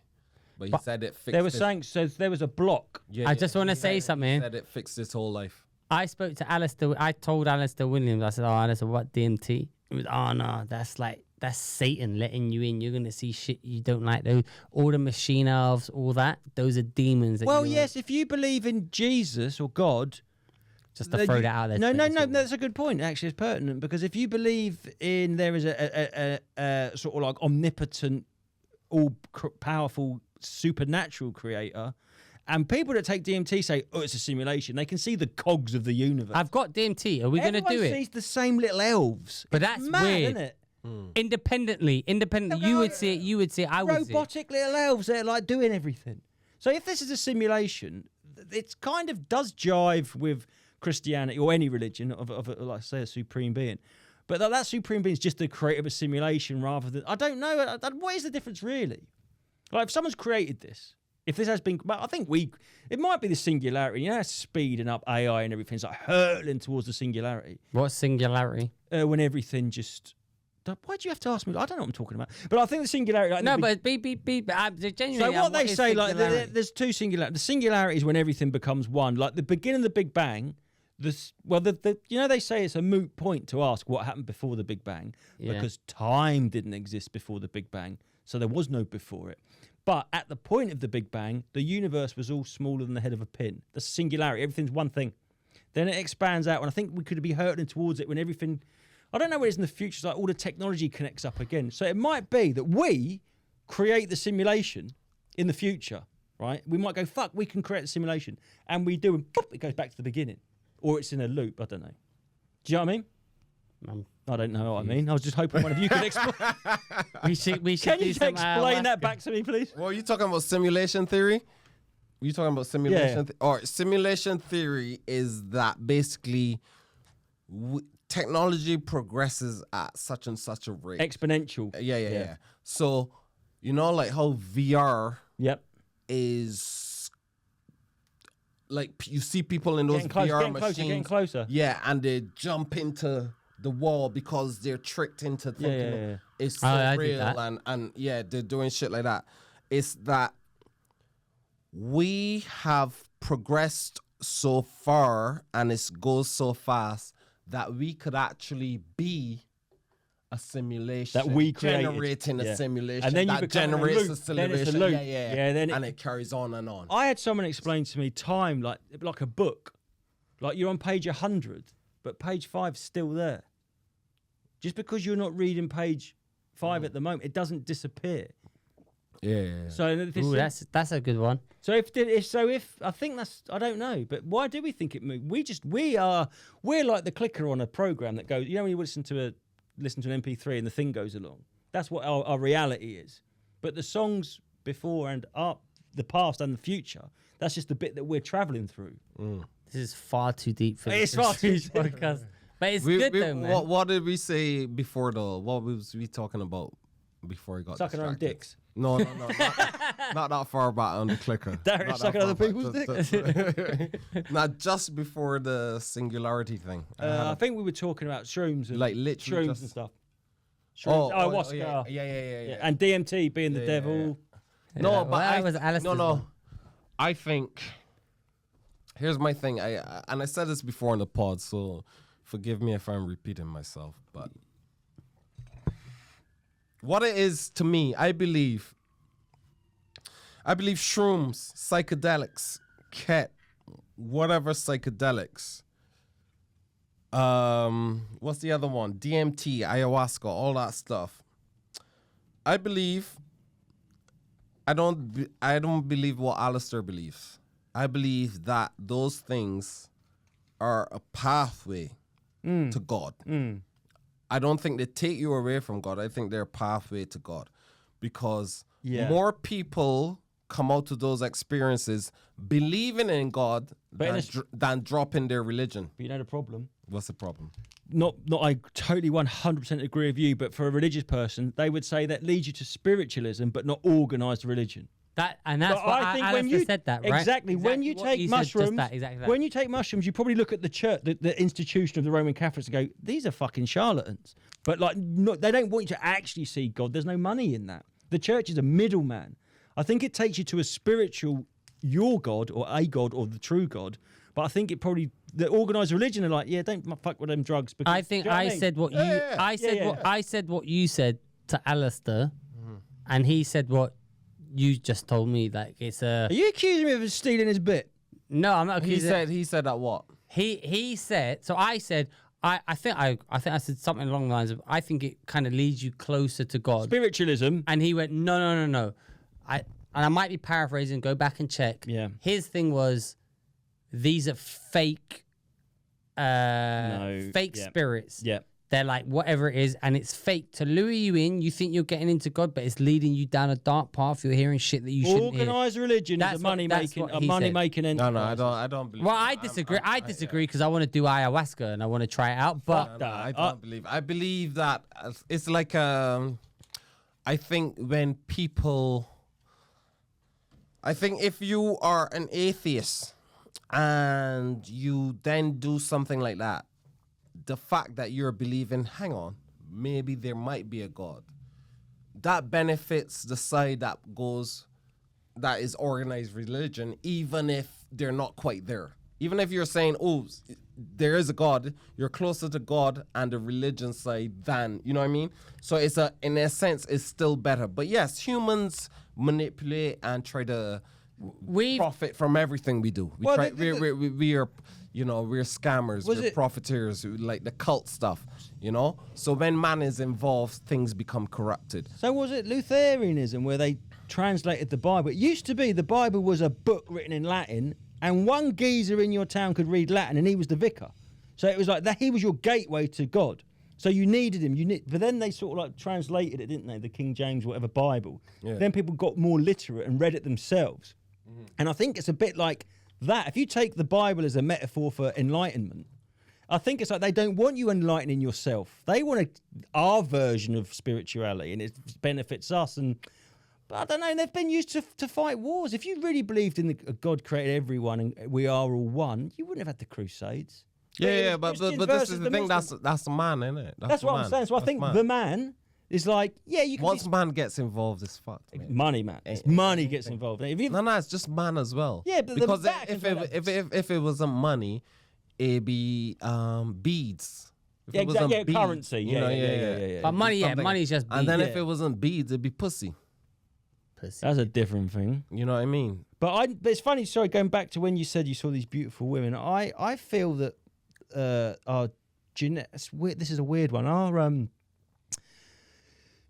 Speaker 4: But he said it fixed
Speaker 3: They were saying, so there was a block.
Speaker 2: I just want to say
Speaker 4: He
Speaker 2: something.
Speaker 4: said it fixed his whole life.
Speaker 2: I spoke to Alistair. I told Alistair Williams, I said, oh, Alistair, what DMT? He was, oh, no, that's Satan letting you in. You're going to see shit you don't like. Those, all the machine elves, all that. Those are demons.
Speaker 3: Well, yes, if you believe in Jesus or God,
Speaker 2: Just to throw that out there.
Speaker 3: No, that's a good point. Actually, it's pertinent because if you believe in there is a sort of like omnipotent, all-powerful, supernatural creator, and people that take DMT say, "Oh, it's a simulation." They can see the cogs of the universe.
Speaker 2: I've got DMT. Are we going to do it?
Speaker 3: Everyone sees the same little elves.
Speaker 2: But
Speaker 3: It's
Speaker 2: that's
Speaker 3: mad,
Speaker 2: weird.
Speaker 3: isn't it?
Speaker 2: Independently, you would see it. I would see it.
Speaker 3: Robotic little elves that are like doing everything. So if this is a simulation, it kind of does jive with Christianity or any religion of like say a supreme being, but that supreme being is just the creator of a simulation rather than, I don't know, what is the difference really? Like if someone's created this, if this has been, I think it might be the singularity, you know, speeding up AI and everything, it's like hurtling towards the singularity.
Speaker 2: What's singularity?
Speaker 3: When everything just, why do you have to ask me? I don't know what I'm talking about. But I think the singularity. Like,
Speaker 2: No, but genuinely.
Speaker 3: so what they say, like,
Speaker 2: singularity?
Speaker 3: there's two singularities. The singularity is when everything becomes one. Like the beginning of the Big Bang. They say it's a moot point to ask what happened before the Big Bang because time didn't exist before the Big Bang, so there was no before it. But at the point of the Big Bang, the universe was all smaller than the head of a pin. The singularity, everything's one thing. Then it expands out, and I think we could be hurtling towards it when everything. I don't know what it is in the future. It's like all the technology connects up again. So it might be that we create the simulation in the future, right? We might go, fuck, we can create the simulation. And we do, and boop, it goes back to the beginning. Or it's in a loop. I don't know. Do you know what I mean? I don't know what I mean. I was just hoping one of you could explain.
Speaker 2: we should
Speaker 3: Can you
Speaker 2: do some
Speaker 3: explain that back to me, please?
Speaker 4: Well, are you talking about simulation theory? You talking about simulation? Or simulation theory is that basically technology progresses at such and such a rate.
Speaker 3: Exponential.
Speaker 4: Yeah. So, you know, like how VR is like you see people in those VR machines.
Speaker 3: Getting closer.
Speaker 4: Yeah, and they jump into the wall because they're tricked into thinking it's so real and they're doing shit like that. It's that we have progressed so far and it goes so fast that we could actually be a simulation
Speaker 3: that we created.
Speaker 4: Generating a simulation
Speaker 3: and then
Speaker 4: that generates a simulation.
Speaker 3: Then it's a loop. Then
Speaker 4: and it carries on and on.
Speaker 3: I had someone explain to me time like a book. Like you're on page 100, but page 5's still there. Just because you're not reading page 5 at the moment, it doesn't disappear.
Speaker 4: Yeah.
Speaker 3: So
Speaker 2: that's a good one.
Speaker 3: So if I think that's, I don't know, but why do we think it moves? We're like the clicker on a program that goes. You know when you listen to an MP3 and the thing goes along. That's what our reality is. But the songs before and up, the past and the future, that's just the bit that we're traveling through.
Speaker 2: This is far too deep for
Speaker 3: It's far too deep.
Speaker 2: podcast. But it's good though, man.
Speaker 4: What did we say before though? What was we talking about before we got
Speaker 3: Sucking our own dicks.
Speaker 4: No, not that far back on the clicker.
Speaker 3: Darius sucking other people's dicks.
Speaker 4: Not just before the singularity thing.
Speaker 3: I think we were talking about shrooms and
Speaker 4: like literally
Speaker 3: shrooms and stuff. Shrooms, ayahuasca.
Speaker 4: Yeah.
Speaker 3: And DMT being the devil.
Speaker 4: Yeah. No, but
Speaker 2: that was Alistair's one.
Speaker 4: I think here's my thing. I said this before in the pod, so forgive me if I'm repeating myself, but what it is to me, I believe shrooms, psychedelics, ket, whatever psychedelics. What's the other one? DMT, ayahuasca, all that stuff. I don't believe what Alistair believes. I believe that those things are a pathway to God. I don't think they take you away from God. I think they're a pathway to God because more people come out to those experiences believing in God than dropping their religion.
Speaker 3: But you know the problem?
Speaker 4: What's the problem?
Speaker 3: Not I totally 100% agree with you, but for a religious person, they would say that leads you to spiritualism, but not organised religion.
Speaker 2: That's what I think Alistair said that, right?
Speaker 3: Exactly. When you take mushrooms, when you take mushrooms, you probably look at the church, the institution of the Roman Catholics, and go, "These are fucking charlatans." But they don't want you to actually see God. There's no money in that. The church is a middleman. I think it takes you to a spiritual, your God or a God or the true God. But I think it probably the organised religion are like, don't fuck with them drugs. Because,
Speaker 2: I think I said what you I said what you said to Alistair, and he said what you just told me. Like it's a.
Speaker 3: Are you accusing me of stealing his bit?
Speaker 2: No, I'm not accusing.
Speaker 4: He said that what?
Speaker 2: He said. So I said. I think I said something along the lines of I think it kind of leads you closer to God.
Speaker 3: Spiritualism.
Speaker 2: And he went, no. I might be paraphrasing. Go back and check.
Speaker 3: Yeah.
Speaker 2: His thing was, these are fake, spirits.
Speaker 3: Yeah.
Speaker 2: They're like whatever it is, and it's fake to lure you in. You think you're getting into God, but it's leading you down a dark path. You're hearing shit that you shouldn't hear.
Speaker 3: Organised religion is a money making enterprise.
Speaker 4: No, I don't believe.
Speaker 2: Well, I disagree. I disagree because I want to do ayahuasca and I want to try it out. But
Speaker 4: I don't believe. I believe that it's like I think when people. I think if you are an atheist and you then do something like that, the fact that you're believing, hang on, maybe there might be a God, that benefits the side that is organized religion, even if they're not quite there. Even if you're saying, oh, there is a God, you're closer to God and the religion side than, you know what I mean? So in a sense, it's still better. But yes, humans manipulate and try to profit from everything we do. We are, we're scammers, we're profiteers, like the cult stuff, So when man is involved, things become corrupted.
Speaker 3: So was it Lutheranism where they translated the Bible? It used to be the Bible was a book written in Latin, and one geezer in your town could read Latin, and he was the vicar. So it was like that. He was your gateway to God. So you needed him. But then they sort of like translated it, didn't they? The King James, whatever Bible. Yeah. Then people got more literate and read it themselves. Mm-hmm. And I think it's a bit like that. If you take the Bible as a metaphor for enlightenment, I think it's like they don't want you enlightening yourself. They want our version of spirituality, and it benefits us. But I don't know, they've been used to fight wars. If you really believed in God created everyone and we are all one, you wouldn't have had the Crusades.
Speaker 4: But this is the thing. That's the man, isn't it?
Speaker 3: That's what I'm saying. So I think the man is like, you can.
Speaker 4: Once man gets involved, it's fucked. Man.
Speaker 3: Money, man. It's money gets involved.
Speaker 4: No, it's just man as well.
Speaker 3: Yeah, but
Speaker 4: because if it wasn't money, it'd be beads.
Speaker 3: Exactly. Currency. Yeah.
Speaker 2: But money's just beads.
Speaker 4: And then if it wasn't beads, it'd be pussy.
Speaker 3: That's a different thing.
Speaker 4: You know what I mean?
Speaker 3: But it's funny, sorry, going back to when you said you saw these beautiful women, I feel that our genetics, this is a weird one, our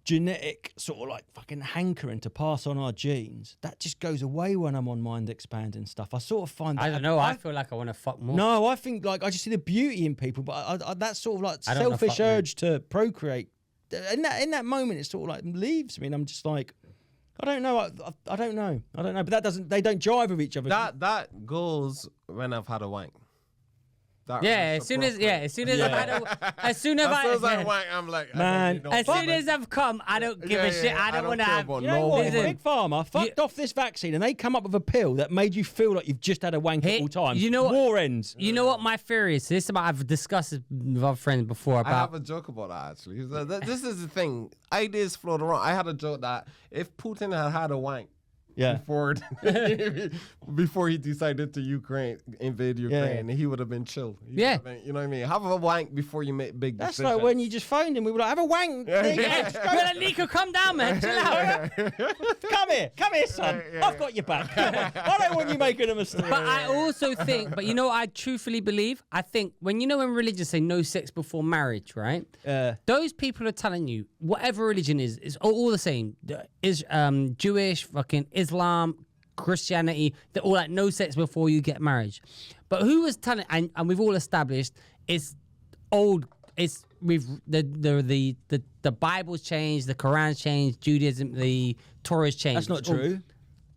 Speaker 3: genetic sort of like fucking hankering to pass on our genes, that just goes away when I'm on mind expanding stuff. I sort of find that...
Speaker 2: I don't know, I feel like I want to fuck more.
Speaker 3: No, I think like I just see the beauty in people, but I that sort of like selfish urge to procreate, in that moment, it sort of like leaves me and I'm just like, I don't know. I don't know. But they don't jive with each other.
Speaker 4: That goes when I've had a wank.
Speaker 2: As soon as I
Speaker 4: wank, I'm like,
Speaker 2: man. As soon as I've come, I don't give a shit. I don't want to have.
Speaker 3: You know what? If Big Pharma fucked off this vaccine and they come up with a pill that made you feel like you've just had a wank at all times, war ends.
Speaker 2: You know what my theory is? I've discussed it with other friends before.
Speaker 4: I have a joke about that actually. This is the thing. Ideas float around. I had a joke that if Putin had a wank. Before he decided to invade Ukraine, he would have been chill. You know what I mean? Have a wank before you make big decisions.
Speaker 3: That's like when you just phoned him. We were like, have a wank.
Speaker 2: Nico, come down, man. Chill out.
Speaker 3: Come here, son. I've got your back. I don't want you making a mistake.
Speaker 2: But I also think, but you know what I truthfully believe? I think when religions say no sex before marriage, right? Those people are telling you whatever religion is all the same. Is Jewish, fucking Islam, Christianity, they're all like no sex before you get married. But who was telling, and we've all established, it's old, it's with the Bible's changed, the Quran's changed, Judaism, the Torah's changed.
Speaker 3: That's not true.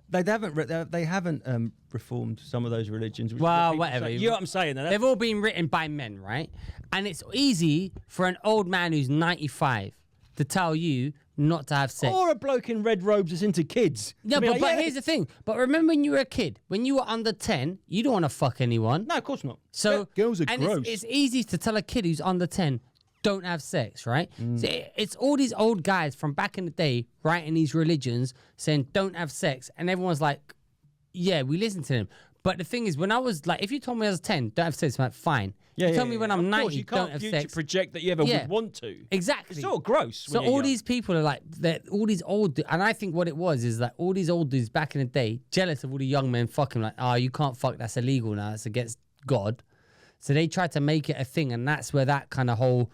Speaker 3: They haven't reformed some of those religions.
Speaker 2: Well, whatever.
Speaker 3: You know what I'm saying?
Speaker 2: They've all been written by men, right? And it's easy for an old man who's 95 to tell you not to have sex.
Speaker 3: Or a bloke in red robes that's into kids.
Speaker 2: No, but here's the thing. But remember when you were a kid, when you were under 10, you don't want to fuck anyone.
Speaker 3: No, of course not.
Speaker 2: So
Speaker 3: girls are gross.
Speaker 2: It's easy to tell a kid who's under 10, don't have sex, right? So it's all these old guys from back in the day writing these religions saying don't have sex. And everyone's like, yeah, we listen to them. But the thing is, when I was like, if you told me I was 10, don't have sex, I'm like, fine. You tell me when I'm 90, don't have sex.
Speaker 3: Project that you ever would want to.
Speaker 2: Exactly.
Speaker 3: It's sort of gross.
Speaker 2: So all these people are like, all these old, and I think what it was is that all these old dudes back in the day, jealous of all the young men fucking like, oh, you can't fuck, that's illegal now, that's against God. So they tried to make it a thing, and that's where that kind of whole.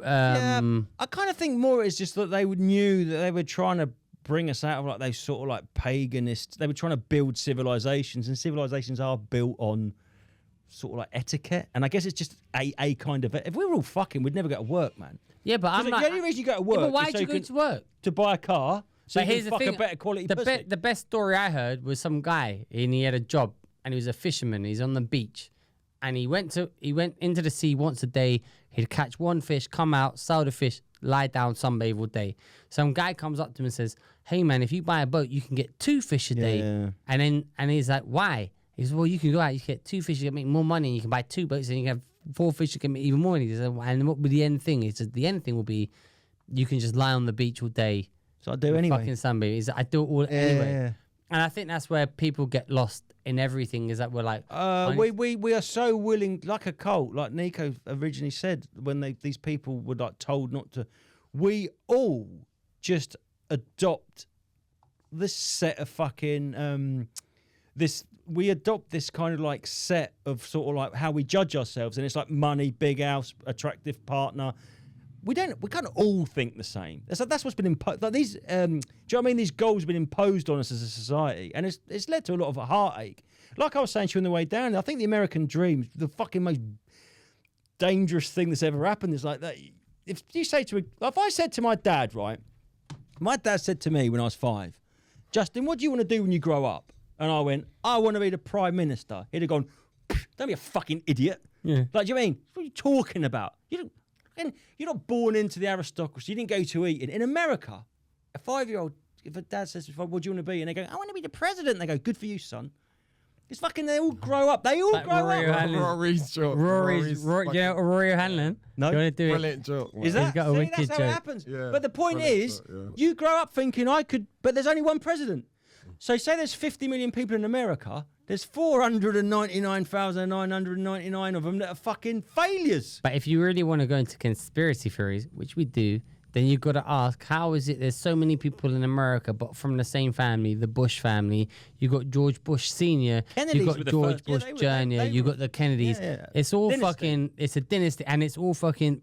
Speaker 3: I kind of think more it's just that they knew that they were trying to bring us out of like those sort of like paganist. They were trying to build civilizations, and civilizations are built on sort of like etiquette. And I guess it's just a kind of. If we were all fucking, we'd never go to work, man.
Speaker 2: Yeah, but I'm not.
Speaker 3: The only reason you go to work.
Speaker 2: Yeah, but why
Speaker 3: is
Speaker 2: did you go to work?
Speaker 3: To buy a car. So
Speaker 2: but
Speaker 3: you
Speaker 2: here's
Speaker 3: can
Speaker 2: the
Speaker 3: fuck
Speaker 2: thing:
Speaker 3: a better quality pussy.
Speaker 2: the best story I heard was some guy, and he had a job, and he was a fisherman. He's on the beach, and he went into the sea once a day. He'd catch one fish, come out, sell the fish, lie down, sunbathe all day. Some guy comes up to him and says, "Hey man, if you buy a boat, you can get 2 fish a day." Yeah. And he's like, "Why?" He says, "Well, you can go out, you can get 2 fish, you can make more money, and you can buy 2 boats, and you can have 4 fish, you can make even more money." He said, "And what would the end thing?" He said, "The end thing will be, you can just lie on the beach all day."
Speaker 3: So I do anyway.
Speaker 2: Fucking sunbathe. He said, "I do it all anyway."
Speaker 3: Yeah.
Speaker 2: And I think that's where people get lost in everything. Is that we're like,
Speaker 3: we are so willing, like a cult, like Nico originally said, when these people were like told not to. We all just adopt this set of fucking we adopt this kind of like set of sort of like how we judge ourselves, and it's like money, big house, attractive partner. We kind of all think the same. That's what's been imposed. Like these, do you know what I mean? These goals have been imposed on us as a society, and it's led to a lot of heartache. Like I was saying to you on the way down, I think the American dream, the fucking most dangerous thing that's ever happened is like that. If you say to if I said to my dad, right, my dad said to me when I was 5, "Justin, what do you want to do when you grow up?" And I went, "I want to be the Prime Minister." He'd have gone, "Don't be a fucking idiot."
Speaker 2: Yeah.
Speaker 3: Like, do you mean? What are you talking about? You're not born into the aristocracy. You didn't go to Eton. In America, a 5-year-old, if a dad says, "What do you want to be?" and they go, "I want to be the president," and they go, "Good for you, son." It's fucking, they all grow up. They all grow up.
Speaker 4: Rory's joke.
Speaker 2: Rory O'Hanlon.
Speaker 3: No.
Speaker 2: You want to do
Speaker 4: Brilliant joke.
Speaker 3: Is that?
Speaker 2: He's got a
Speaker 3: See,
Speaker 2: wicked
Speaker 3: that's how
Speaker 2: joke.
Speaker 3: it happens.
Speaker 4: Yeah,
Speaker 3: But the point is, you grow up thinking I could, but there's only one president. So say there's 50 million people in America. There's 499,999 of them that are fucking failures.
Speaker 2: But if you really want to go into conspiracy theories, which we do, then you've got to ask, how is it there's so many people in America, but from the same family, the Bush family? You got George Bush Sr.,
Speaker 3: Kennedys
Speaker 2: you got
Speaker 3: were the
Speaker 2: George
Speaker 3: first. Yeah,
Speaker 2: Bush
Speaker 3: they were-
Speaker 2: Jr.,
Speaker 3: they
Speaker 2: you
Speaker 3: were-
Speaker 2: got the Kennedys.
Speaker 3: Yeah.
Speaker 2: It's all
Speaker 3: Dynasty.
Speaker 2: fucking, it's a dynasty, and it's all fucking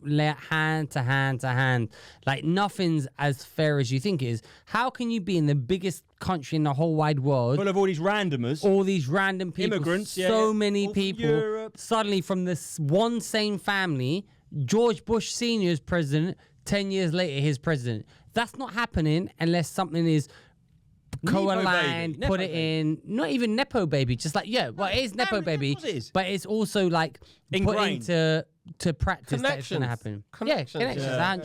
Speaker 2: hand to hand to hand. Like nothing's as fair as you think it is. How can you be in the biggest country in the whole wide world?
Speaker 3: Full of all these randomers.
Speaker 2: All these random people,
Speaker 3: Immigrants,
Speaker 2: so many
Speaker 3: all from
Speaker 2: people,
Speaker 3: Europe.
Speaker 2: suddenly from this one same family, George Bush Sr. is president, 10 years later he's president. That's not happening unless something is co-aligned,
Speaker 3: baby.
Speaker 2: put
Speaker 3: Nepo
Speaker 2: it in, not even Nepo baby, just like, yeah, well, it is Nepo baby,
Speaker 3: of course it is.
Speaker 2: but it's also like put
Speaker 3: Ingrained.
Speaker 2: into practice that it's going to
Speaker 4: Connections.
Speaker 2: happen.
Speaker 4: Connections.
Speaker 2: Yeah, connections,
Speaker 4: Yeah.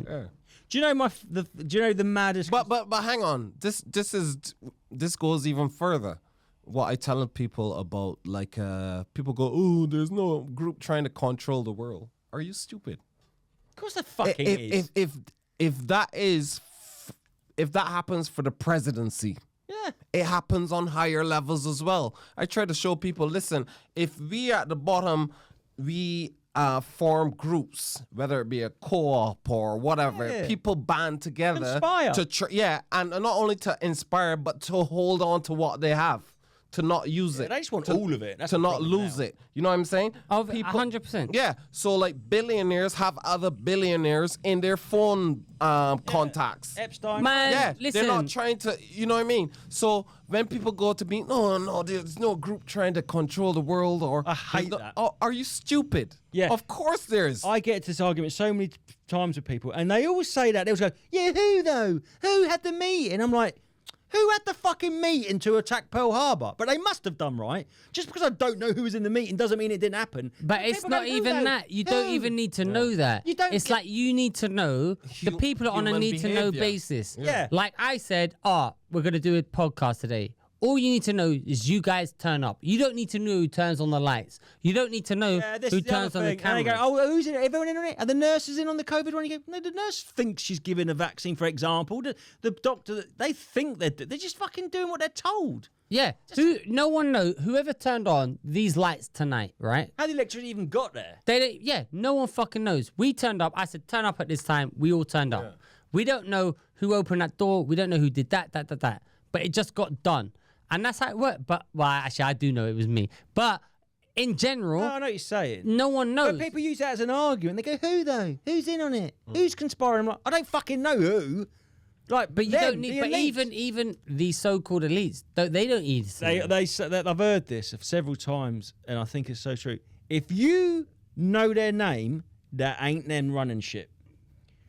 Speaker 2: 100%.
Speaker 4: Yeah.
Speaker 3: Do you know do you know the maddest?
Speaker 4: But hang on. This goes even further. What I tell people about, like, people go, "Oh, there's no group trying to control the world." Are you stupid?
Speaker 3: Of course, the fucking is.
Speaker 4: If that happens for the presidency,
Speaker 3: Yeah.
Speaker 4: it happens on higher levels as well. I try to show people, listen, if we at the bottom, we form groups, whether it be a co-op or whatever,
Speaker 3: Yeah.
Speaker 4: people band together
Speaker 3: Inspire.
Speaker 4: to and not only to inspire, but to hold on to what they have, to not use it.
Speaker 3: They just want
Speaker 4: to,
Speaker 3: all of it. That's
Speaker 4: to
Speaker 3: the
Speaker 4: not
Speaker 3: problem
Speaker 4: lose
Speaker 3: now.
Speaker 4: it. You know what I'm saying?
Speaker 2: 100%.
Speaker 4: Yeah. So like billionaires have other billionaires in their phone contacts.
Speaker 3: Epstein.
Speaker 2: Man,
Speaker 4: Yeah,
Speaker 2: listen.
Speaker 4: they're not trying to, you know what I mean? So when people go to be, no, there's no group trying to control the world, or
Speaker 3: I hate
Speaker 4: there's
Speaker 3: that.
Speaker 4: Oh, are you stupid?
Speaker 3: Yeah.
Speaker 4: Of course there's.
Speaker 3: I get into this argument so many times with people, and they always say that. They always go, "Yeah, who though? Who had the meeting?" I'm like, who had the fucking meeting to attack Pearl Harbor? But they must have done, right? Just because I don't know who was in the meeting doesn't mean it didn't happen.
Speaker 2: But it's
Speaker 3: People
Speaker 2: not
Speaker 3: go, "Who
Speaker 2: even
Speaker 3: though?
Speaker 2: that. You don't
Speaker 3: Who?"
Speaker 2: even need to know that.
Speaker 3: You don't
Speaker 2: It's
Speaker 3: get-
Speaker 2: like you need to know the people are on a
Speaker 4: human
Speaker 2: need-to-know
Speaker 4: behavior.
Speaker 2: basis.
Speaker 3: Yeah.
Speaker 2: Like I said, we're going to do a podcast today. All you need to know is you guys turn up. You don't need to know who turns on the lights. You don't need to know
Speaker 3: Yeah, this
Speaker 2: who
Speaker 3: is the other
Speaker 2: turns on the
Speaker 3: thing.
Speaker 2: camera.
Speaker 3: And they go, "Oh, who's in it? Everyone in on it? Are the nurses in on the COVID one?" You go, "No, the nurse thinks she's giving a vaccine, for example. The doctor, they think they're just fucking doing what they're told."
Speaker 2: Yeah. No one knows. Whoever turned on these lights tonight, right?
Speaker 3: How the electricity even got there?
Speaker 2: No one fucking knows. We turned up. I said, turn up at this time. We all turned up. We don't know who opened that door. We don't know who did that. But it just got done. And that's how it worked. But, well, actually, I do know it was me. But in general,
Speaker 3: No, I know what you're saying.
Speaker 2: no one knows.
Speaker 3: But people use that as an argument. They go, who though? Who's in on it? Who's conspiring? I'm like, I don't fucking know who. Like,
Speaker 2: But you
Speaker 3: them,
Speaker 2: don't need.
Speaker 3: the
Speaker 2: But
Speaker 3: elites.
Speaker 2: even the so-called elites, they don't need.
Speaker 3: They say that I've heard this several times, and I think it's so true. If you know their name, that ain't them running shit.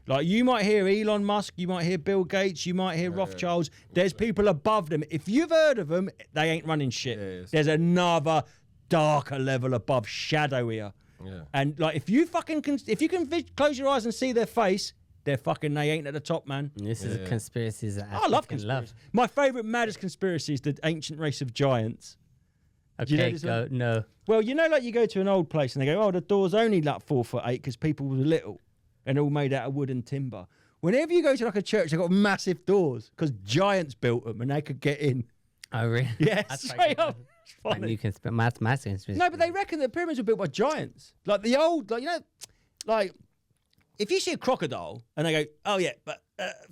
Speaker 3: Like, you might hear Elon Musk, you might hear Bill Gates, you might hear Rothschilds. There's people above them. If you've heard of them, they ain't running shit.
Speaker 4: Yes.
Speaker 3: There's another darker level above, shadowier.
Speaker 4: Yeah.
Speaker 3: And like, if you can close your eyes and see their face, they ain't at the top, man.
Speaker 2: This is a conspiracy that
Speaker 3: I love
Speaker 2: fucking
Speaker 3: conspiracy. My favourite, maddest conspiracy is the ancient race of giants. you know
Speaker 2: Okay,
Speaker 3: this
Speaker 2: go.
Speaker 3: one?
Speaker 2: No.
Speaker 3: Well, you know, like you go to an old place and they go, oh, the door's only like 4'8" because people were little and all made out of wood and timber. Whenever you go to like a church, they've got massive doors because giants built them and they could get in.
Speaker 2: Oh, really?
Speaker 3: Yeah,
Speaker 2: That's
Speaker 3: straight
Speaker 2: fucking-
Speaker 3: up. It's
Speaker 2: And
Speaker 3: funny.
Speaker 2: you can spend mass conspiracy.
Speaker 3: No, but they reckon the pyramids were built by giants. Like the old, like, you know, like if you see a crocodile and they go, oh yeah, but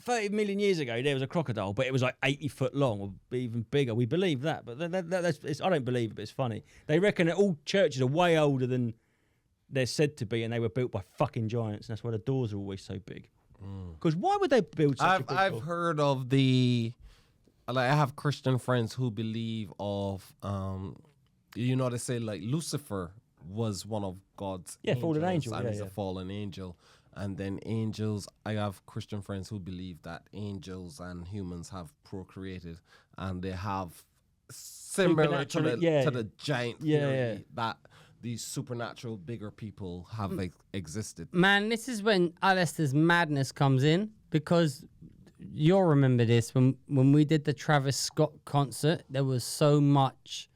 Speaker 3: 30 million years ago there was a crocodile, but it was like 80 foot long or even bigger. We believe that, but I don't believe it, but it's funny. They reckon that all churches are way older than they're said to be, and they were built by fucking giants, and that's why the doors are always so big. Because why would they build such a big
Speaker 4: I've
Speaker 3: door?
Speaker 4: heard of the, like, I have Christian friends who believe of, you know, they say like Lucifer was one of God's
Speaker 3: fallen angel,
Speaker 4: and
Speaker 3: yeah,
Speaker 4: he's
Speaker 3: yeah.
Speaker 4: a fallen angel. And then angels, I have Christian friends who believe that angels and humans have procreated, and they have similar to
Speaker 3: Supernatural, yeah.
Speaker 4: the giant
Speaker 3: Yeah,
Speaker 4: theory
Speaker 3: yeah.
Speaker 4: that these supernatural bigger people have existed.
Speaker 2: Man, this is when Alistair's madness comes in, because you'll remember this when we did the Travis Scott concert. There was so much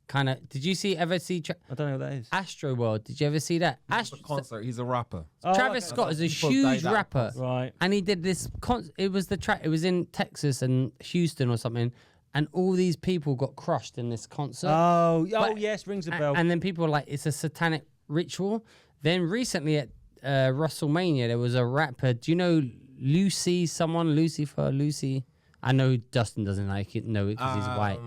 Speaker 2: kind of. Did you ever see
Speaker 3: I don't know what that is.
Speaker 2: Astro World? Did you ever see that?
Speaker 4: It's a concert. He's a rapper.
Speaker 2: Travis
Speaker 3: okay.
Speaker 2: Scott is a
Speaker 4: People
Speaker 2: huge
Speaker 4: died at
Speaker 2: rapper,
Speaker 3: Right.
Speaker 2: and he did this. It was It was in Texas and Houston or something, and all these people got crushed in this concert.
Speaker 3: Oh, yes, rings a bell.
Speaker 2: And then people were like, it's a satanic ritual. Then recently at WrestleMania, there was a rapper. Do you know Lucy? Lucy? I know Justin doesn't know it because he's white.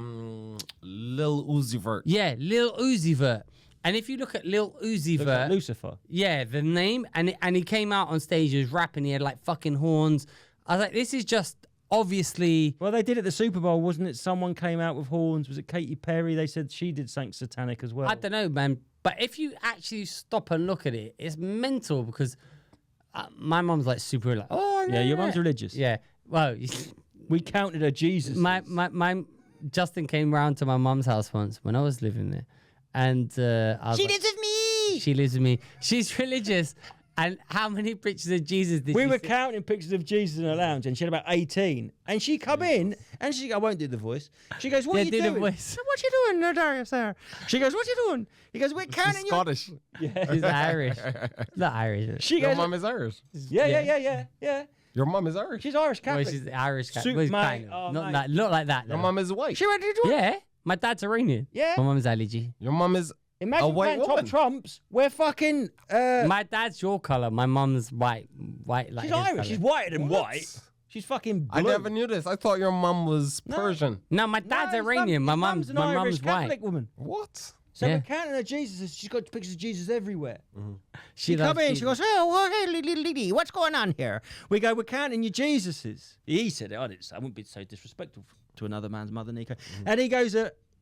Speaker 4: Lil Uzi Vert.
Speaker 2: Yeah, Lil Uzi Vert. And if you look at Lil Uzi
Speaker 3: Looks like
Speaker 2: Vert,
Speaker 3: Lucifer.
Speaker 2: yeah, the name, and he came out on stage, he was rapping, he had like fucking horns. I was like, this is just obviously.
Speaker 3: Well, they did at the Super Bowl, wasn't it? Someone came out with horns. Was it Katy Perry? They said she did something satanic as well.
Speaker 2: I don't know, man. But if you actually stop and look at it, it's mental because my mom's like super like, oh,
Speaker 3: Yeah, your mum's religious.
Speaker 2: Yeah. Well,
Speaker 3: We counted her Jesus.
Speaker 2: my Justin came round to my mum's house once when I was living there, and I was
Speaker 3: She
Speaker 2: like,
Speaker 3: lives with me.
Speaker 2: She lives with me. She's religious. And how many pictures of Jesus did
Speaker 3: We
Speaker 2: you
Speaker 3: were
Speaker 2: see?
Speaker 3: counting pictures of Jesus in a lounge, and she had about 18. And she come in, and I won't do the voice. She goes, "What
Speaker 2: Yeah,
Speaker 3: are you
Speaker 2: do the
Speaker 3: doing?"
Speaker 2: voice.
Speaker 3: I said, "What you doing, no, Darius there?" She goes, "What you doing?" He goes, "We're counting your."
Speaker 4: Scottish.
Speaker 2: She's Irish. Not Irish.
Speaker 3: She
Speaker 4: Your
Speaker 3: goes,
Speaker 4: mum is Irish.
Speaker 3: yeah.
Speaker 4: Your mum is Irish.
Speaker 3: She's Irish
Speaker 2: Well,
Speaker 3: Catholic.
Speaker 2: she's Irish.
Speaker 3: Soup,
Speaker 2: Well,
Speaker 3: mate.
Speaker 2: kind of.
Speaker 3: Oh,
Speaker 2: not,
Speaker 3: mate.
Speaker 2: not like that.
Speaker 4: Your
Speaker 2: though.
Speaker 4: mum is white.
Speaker 3: She went to do it.
Speaker 2: Yeah. My dad's Iranian.
Speaker 3: Yeah.
Speaker 2: My mum's allergy.
Speaker 4: Your mum is
Speaker 3: Imagine
Speaker 4: a white
Speaker 3: playing
Speaker 4: woman.
Speaker 3: top trumps. We're fucking.
Speaker 2: My dad's your color. My mum's white. White like
Speaker 3: She's
Speaker 2: his
Speaker 3: Irish.
Speaker 2: colour.
Speaker 3: She's whiter than
Speaker 4: What?
Speaker 3: white. She's fucking blue.
Speaker 4: I never knew this. I thought your mum was
Speaker 3: No.
Speaker 4: Persian.
Speaker 2: No, my dad's
Speaker 3: his
Speaker 2: Iranian. My mum's
Speaker 3: an Irish
Speaker 2: white.
Speaker 3: Catholic woman.
Speaker 4: What?
Speaker 3: So
Speaker 2: Yeah.
Speaker 3: we're counting her Jesus. She's got pictures of Jesus everywhere.
Speaker 2: She
Speaker 3: She come
Speaker 2: loves
Speaker 3: in,
Speaker 2: Jesus.
Speaker 3: she goes, "Oh, hey, lady, what's going on here?" We go, "We're counting your Jesuses." He said it. I didn't say. I wouldn't be so disrespectful to another man's mother, Nico. And he goes,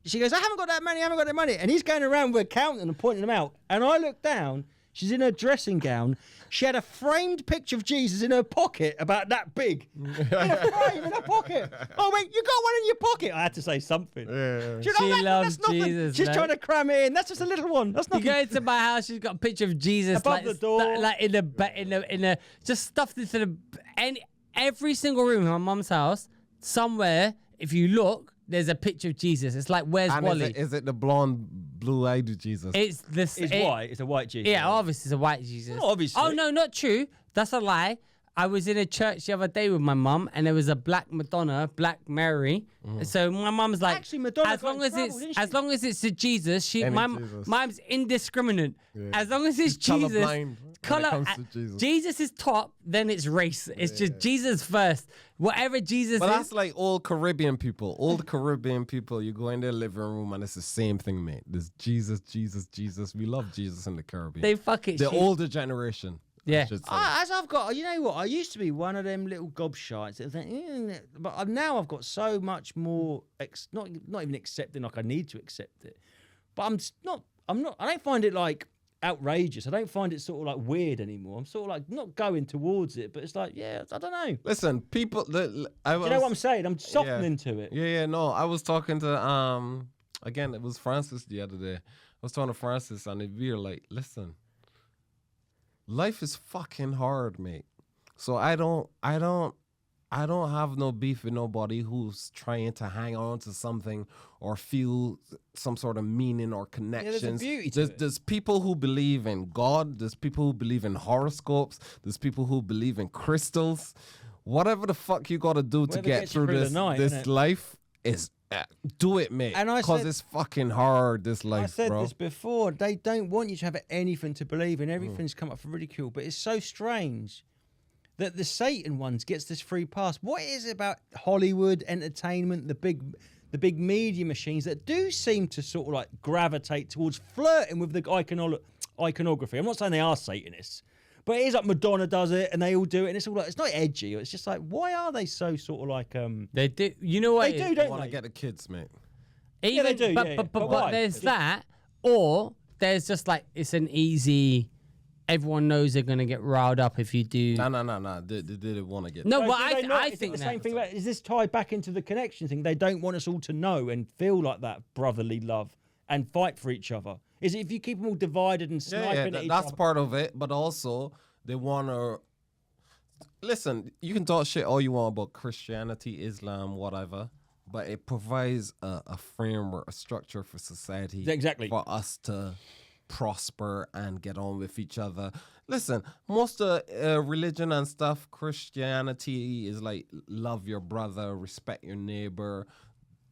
Speaker 3: she goes, "I haven't got that money. I haven't got that money." And he's going around with counting and pointing them out. And I look down. She's in her dressing gown. She had a framed picture of Jesus in her pocket, about that big. In a frame in her pocket. Oh wait, you got one in your pocket. I had to say something. Do you know
Speaker 2: She
Speaker 3: that?
Speaker 2: loves
Speaker 3: That's nothing.
Speaker 2: Jesus,
Speaker 3: She's
Speaker 2: man.
Speaker 3: trying to cram it in. That's just a little one. That's
Speaker 2: You
Speaker 3: nothing.
Speaker 2: go into my house, she's got a picture of Jesus
Speaker 3: Above
Speaker 2: like,
Speaker 3: the door.
Speaker 2: like in the just stuffed into the every single room in my mum's house. Somewhere, if you look, there's a picture of Jesus. It's like, where's
Speaker 4: And
Speaker 2: Wally?
Speaker 4: is it the blonde, blue-eyed Jesus?
Speaker 2: It's this.
Speaker 3: It's white. It's a white Jesus.
Speaker 2: Yeah, obviously it's a white Jesus.
Speaker 3: Not obviously.
Speaker 2: Oh no, not true. That's a lie. I was in a church the other day with my mum, and there was a black Madonna, Black Mary. So my mum's like,
Speaker 3: Actually, Madonna
Speaker 2: as
Speaker 3: got
Speaker 2: long
Speaker 3: in
Speaker 2: as
Speaker 3: trouble,
Speaker 2: it's
Speaker 3: didn't she?
Speaker 2: as long as it's to Jesus,
Speaker 4: Any
Speaker 2: my
Speaker 4: Jesus.
Speaker 2: mum's indiscriminate. As long as it's Jesus,
Speaker 4: Colourblind when it
Speaker 2: color.
Speaker 4: comes to Jesus.
Speaker 2: Jesus is top, then it's race. It's just Jesus first. Whatever Jesus
Speaker 4: But
Speaker 2: is.
Speaker 4: that's like old Caribbean people. Old Caribbean people, you go in their living room and it's the same thing, mate. There's Jesus, Jesus, Jesus. We love Jesus in the Caribbean.
Speaker 2: They fuck it.
Speaker 4: The
Speaker 2: shit.
Speaker 4: older generation. I
Speaker 2: Yeah.
Speaker 4: should say.
Speaker 3: As I've got, you know what? I used to be one of them little gobshites that think, but now I've got so much more. Not even accepting like I need to accept it, but I'm not. I don't find it like outrageous. I don't find it sort of like weird anymore. I'm sort of like not going towards it, but it's like, yeah, I don't know.
Speaker 4: Listen, people.
Speaker 3: Do you know what I'm saying? I'm softening to it.
Speaker 4: Yeah, no. I was talking to again, it was Francis the other day. I was talking to Francis and we were like, listen, life is fucking hard, mate. So I don't have no beef with nobody who's trying to hang on to something or feel some sort of meaning or connections.
Speaker 3: there's a beauty to it.
Speaker 4: There's people who believe in God. There's people who believe in horoscopes. There's people who believe in crystals. Whatever the fuck you got to do to
Speaker 3: Whatever
Speaker 4: get
Speaker 3: gets you
Speaker 4: through
Speaker 3: through the
Speaker 4: this
Speaker 3: night,
Speaker 4: this
Speaker 3: innit?
Speaker 4: life is do it, mate.
Speaker 3: And I
Speaker 4: because
Speaker 3: said-
Speaker 4: it's fucking hard. This life,
Speaker 3: I said
Speaker 4: bro.
Speaker 3: this before. They don't want you to have anything to believe in. Everything's come up for ridicule. But it's so strange that the Satan ones gets this free pass. What is it about Hollywood, entertainment, the big media machines that do seem to sort of like gravitate towards flirting with the iconography? I'm not saying they are Satanists, but it is like Madonna does it and they all do it, and it's all like, it's not edgy. It's just like, why are they so sort of like
Speaker 2: They do. You know what?
Speaker 3: they do,
Speaker 4: I
Speaker 3: don't
Speaker 4: want
Speaker 3: they?
Speaker 4: to get the kids, mate.
Speaker 2: Even,
Speaker 3: they do,
Speaker 2: But,
Speaker 3: yeah,
Speaker 2: but,
Speaker 3: but
Speaker 2: but,
Speaker 3: why?
Speaker 2: there's that, or there's just like it's an easy. Everyone knows they're gonna get riled up if you do.
Speaker 4: No. They didn't want to get.
Speaker 2: No,
Speaker 3: So
Speaker 2: but
Speaker 3: do they not?
Speaker 2: I
Speaker 3: Is it
Speaker 2: think
Speaker 3: the
Speaker 2: that.
Speaker 3: same thing. Like, is this tied back into the connection thing? They don't want us all to know and feel like that brotherly love and fight for each other. Is it if you keep them all divided and sniping at each
Speaker 4: that's
Speaker 3: other?
Speaker 4: part of it. But also, they want to listen. You can talk shit all you want about Christianity, Islam, whatever, but it provides a framework, a structure for society,
Speaker 3: Exactly.
Speaker 4: for us to prosper and get on with each other. Listen, most of religion and stuff, Christianity is like love your brother, respect your neighbor,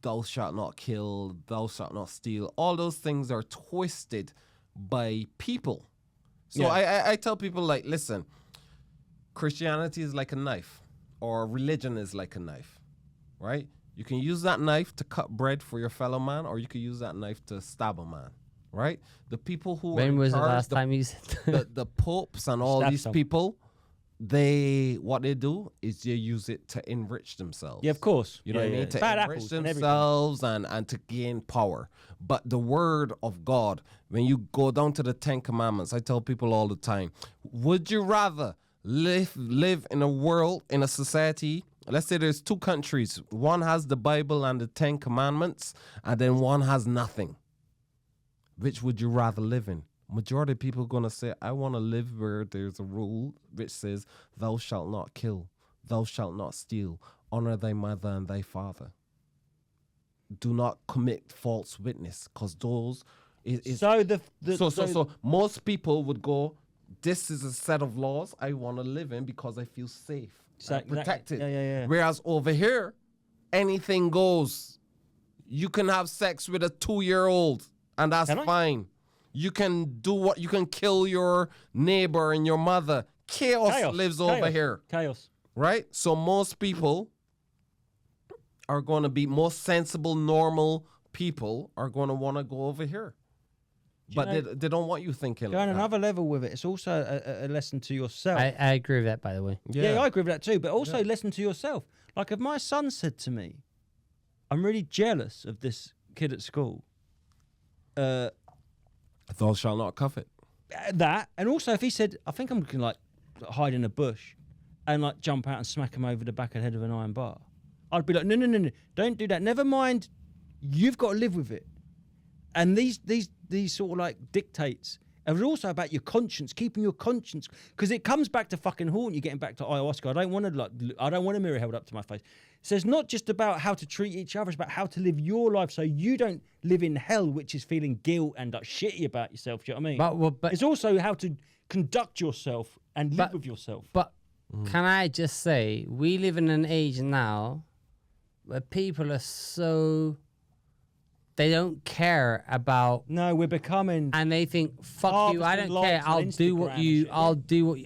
Speaker 4: thou shalt not kill, thou shalt not steal. All those things are twisted by people. So
Speaker 3: Yeah.
Speaker 4: I tell people, like, listen, Christianity is like a knife, or religion is like a knife, right? You can use that knife to cut bread for your fellow man, or you can use that knife to stab a man, right? The people who are
Speaker 2: When
Speaker 4: in
Speaker 2: was the
Speaker 4: charge,
Speaker 2: last time you said?
Speaker 4: the popes and all
Speaker 3: Stab
Speaker 4: these
Speaker 3: some.
Speaker 4: people, what they do is they use it to enrich themselves.
Speaker 3: Yeah, of course.
Speaker 4: You know what I mean?
Speaker 3: It's
Speaker 4: To
Speaker 3: bad
Speaker 4: enrich
Speaker 3: apples and everything.
Speaker 4: themselves and to gain power. But the word of God, when you go down to the 10 Commandments, I tell people all the time, would you rather live in a world, in a society, let's say there's two countries, one has the Bible and the 10 Commandments, and then one has nothing. Which would you rather live in? Majority of people are going to say, I want to live where there's a rule which says, thou shalt not kill, thou shalt not steal, honor thy mother and thy father. Do not commit false witness, because those is so most people would go, this is a set of laws I want to live in because I feel safe and
Speaker 3: Exactly.
Speaker 4: protected.
Speaker 3: Yeah.
Speaker 4: Whereas over here, anything goes. You can have sex with a 2-year-old and that's
Speaker 3: Can I?
Speaker 4: fine. You can do what you can kill your neighbor and your mother. Chaos lives over here,
Speaker 3: Chaos.
Speaker 4: right? So most people are going to be most sensible, normal people are going to want to go over here. But
Speaker 3: know-
Speaker 4: they don't want you thinking
Speaker 3: Go on
Speaker 4: like that.
Speaker 3: another level with it. It's also a lesson to yourself.
Speaker 2: I agree with that, by the way.
Speaker 3: Yeah, I agree with that too. But also listen to yourself. Like if my son said to me, I'm really jealous of this kid at school.
Speaker 4: Thou shalt not covet.
Speaker 3: That, and also if he said, I think I'm gonna like hide in a bush and like jump out and smack him over the back of the head of an iron bar, I'd be like, no, don't do that. Never mind, you've got to live with it. And these sort of like dictates. And it's also about your conscience, keeping your conscience, because it comes back to fucking haunt you. Getting back to ayahuasca, I don't want a mirror held up to my face. So it's not just about how to treat each other; it's about how to live your life so you don't live in hell, which is feeling guilt and like shitty about yourself. Do you know what I mean?
Speaker 2: But
Speaker 3: it's also how to conduct yourself and live with yourself.
Speaker 2: But can I just say, we live in an age now where people are so... They don't care about...
Speaker 3: No, we're becoming...
Speaker 2: And they think, fuck you, I don't care. I'll do what you... I'll do what you...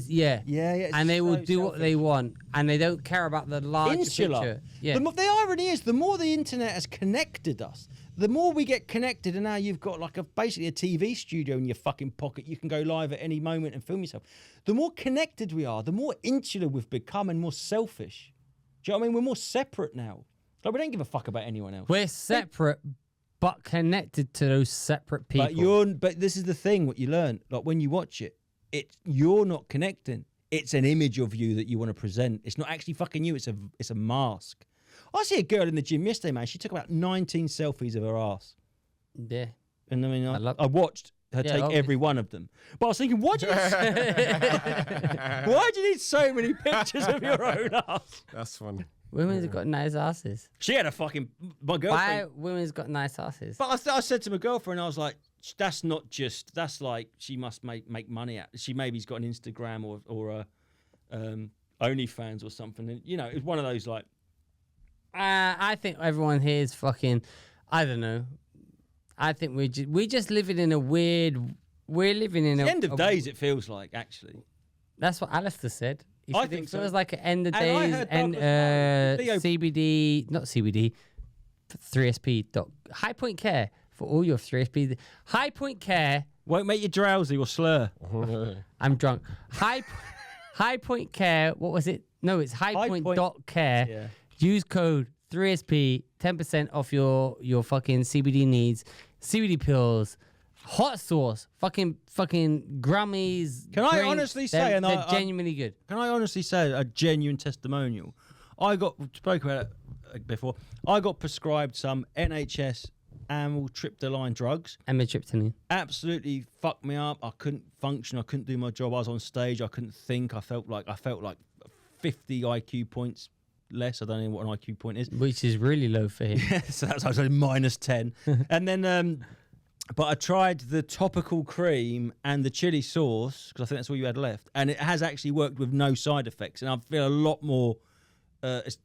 Speaker 2: Yeah.
Speaker 3: Yeah.
Speaker 2: And they will do what they want. And they don't care about the larger picture. Yeah.
Speaker 3: The irony is, the more the internet has connected us, the more we get connected, and now you've got like basically a TV studio in your fucking pocket. You can go live at any moment and film yourself. The more connected we are, the more insular we've become and more selfish. Do you know what I mean? We're more separate now. Like, we don't give a fuck about anyone else.
Speaker 2: We're separate, but connected to those separate people.
Speaker 3: But this is the thing, what you learn. Like, when you watch it, you're not connecting. It's an image of you that you want to present. It's not actually fucking you. It's a mask. I see a girl in the gym yesterday, man. She took about 19 selfies of her ass.
Speaker 2: Yeah.
Speaker 3: And I mean, I watched her take every one of them. But I was thinking, why do you need so many pictures of your own ass?
Speaker 4: That's funny.
Speaker 2: Women's got nice asses.
Speaker 3: She had my girlfriend.
Speaker 2: Why women's got nice asses?
Speaker 3: But I said to my girlfriend, I was like, that's like, she must make money out. She maybe's got an Instagram or a OnlyFans or something. And, you know, it's one of those like.
Speaker 2: I think everyone here is fucking, I don't know. I think we're just living in a weird, we're living in
Speaker 3: the end of days, it feels like, actually.
Speaker 2: That's what Alistair said.
Speaker 3: I think
Speaker 2: it feels like an end of
Speaker 3: And I
Speaker 2: days,
Speaker 3: heard
Speaker 2: and CBD, not CBD, 3SP. High Point Care for all your 3SP. High Point Care.
Speaker 3: Won't make you drowsy or slur.
Speaker 2: I'm drunk. High Point Care, what was it? No, it's highpoint.care.
Speaker 3: Yeah.
Speaker 2: Use code 3SP, 10% off your fucking CBD needs. CBD pills, hot sauce, fucking gummies.
Speaker 3: Can I honestly say, and
Speaker 2: they're genuinely good.
Speaker 3: Can I honestly say a genuine testimonial? Spoke about it before. I got prescribed some NHS amitriptyline drugs.
Speaker 2: Amitriptyline.
Speaker 3: Absolutely fucked me up. I couldn't function. I couldn't do my job. I was on stage. I couldn't think. I felt like 50 IQ points less. I don't know what an IQ point is.
Speaker 2: Which is really low for him.
Speaker 3: So that's I was minus 10. And then, but I tried the topical cream and the chili sauce because I think that's all you had left, and it has actually worked with no side effects. And I feel a lot more. It's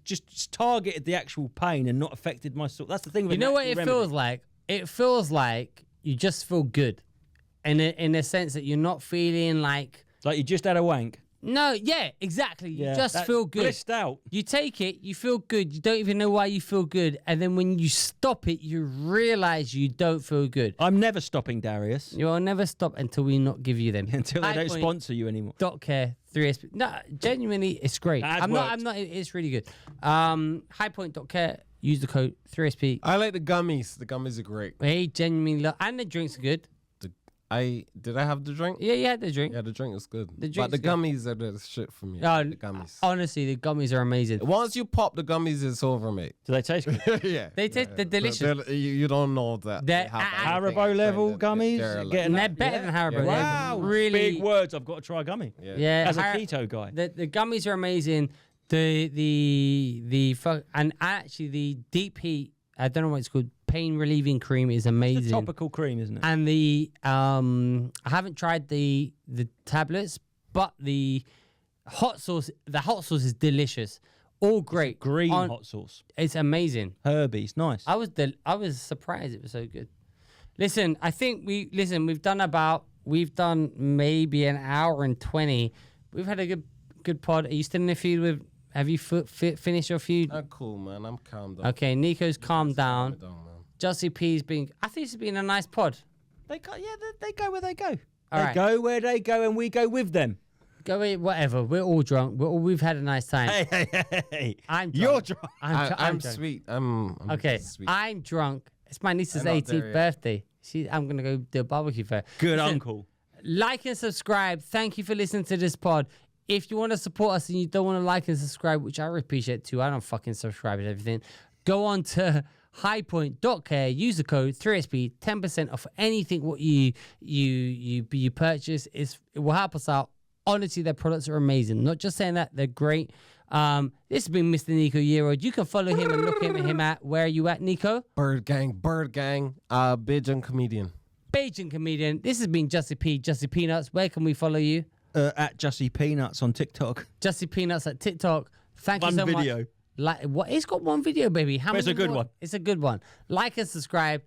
Speaker 3: just targeted the actual pain and not affected my sort. That's the thing. With
Speaker 2: you know what it feels like? It feels like you just feel good, and in a sense that you're not feeling like
Speaker 3: you just had a wank.
Speaker 2: No, yeah, exactly. You just feel good.
Speaker 3: Blissed out.
Speaker 2: You take it, you feel good. You don't even know why you feel good. And then when you stop it, you realize you don't feel good.
Speaker 3: I'm never stopping, Darius.
Speaker 2: You will never stop until we not give you them.
Speaker 3: Until they don't sponsor you anymore.
Speaker 2: .care 3SP. No, genuinely, it's great. I'm not, it's really good. Highpoint.care, use the code 3SP.
Speaker 4: I like the gummies. The gummies are great.
Speaker 2: Hey, genuinely love, and the drinks are good.
Speaker 4: Did I have the drink?
Speaker 2: Yeah, you had the drink.
Speaker 4: Yeah, the drink was good.
Speaker 2: The
Speaker 4: but the gummies are the shit for me.
Speaker 2: Oh,
Speaker 4: the gummies.
Speaker 2: Honestly, the gummies are amazing.
Speaker 4: Once you pop the gummies, it's over, mate.
Speaker 3: Do they taste good?
Speaker 4: Yeah.
Speaker 2: They're delicious.
Speaker 4: You don't know that.
Speaker 2: They're
Speaker 3: Haribo level gummies.
Speaker 2: They're better than Haribo.
Speaker 3: Wow.
Speaker 2: Really
Speaker 3: big words. I've got to try a gummy.
Speaker 2: Yeah.
Speaker 3: As a keto guy.
Speaker 2: The gummies are amazing. And actually the deep heat, I don't know what it's called, pain relieving cream is amazing.
Speaker 3: It's a topical cream, isn't it?
Speaker 2: And the I haven't tried the tablets, but the hot sauce is delicious. All great.
Speaker 3: Green hot sauce.
Speaker 2: It's amazing.
Speaker 3: Herbies, nice.
Speaker 2: I was surprised it was so good. Listen, I think we've done maybe an hour and 20. We've had a good pod. Are you still in the feud with? Have you finished your feud?
Speaker 4: I'm cool, man. I'm calm down.
Speaker 2: Okay, Nico's calmed down. Jussie P's been. I think it's been a nice pod.
Speaker 3: They go where they go.
Speaker 2: All
Speaker 3: they go where they go, and we go with them.
Speaker 2: Go whatever. We're all drunk. We've had a nice time.
Speaker 3: Hey.
Speaker 2: I'm drunk.
Speaker 3: You're drunk.
Speaker 2: I'm
Speaker 4: drunk. Sweet. I'm
Speaker 2: okay.
Speaker 4: Sweet.
Speaker 2: I'm drunk. It's my niece's 18th birthday. I'm gonna go do a barbecue for her.
Speaker 3: Good uncle.
Speaker 2: Like and subscribe. Thank you for listening to this pod. If you want to support us and you don't want to like and subscribe, which I appreciate too, I don't fucking subscribe to everything. Go on to highpoint.care, use the code 3SP, 10% off anything what you purchase. It will help us out. Honestly, their products are amazing. Not just saying that, they're great. This has been Mr. Nico YEARWOOD. You can follow him and look at him at where are you at, Nico?
Speaker 4: Bird Gang, Bajan comedian.
Speaker 2: Bajan comedian. This has been Jussie P, Jussie Peanuts. Where can we follow you?
Speaker 3: at Jussie Peanuts on TikTok.
Speaker 2: Jussie Peanuts at TikTok. Thank you
Speaker 3: One
Speaker 2: so
Speaker 3: video.
Speaker 2: much. Like what? It's got one video, baby. How
Speaker 3: But it's
Speaker 2: many
Speaker 3: a good
Speaker 2: more?
Speaker 3: one.
Speaker 2: It's a good one. Like and subscribe.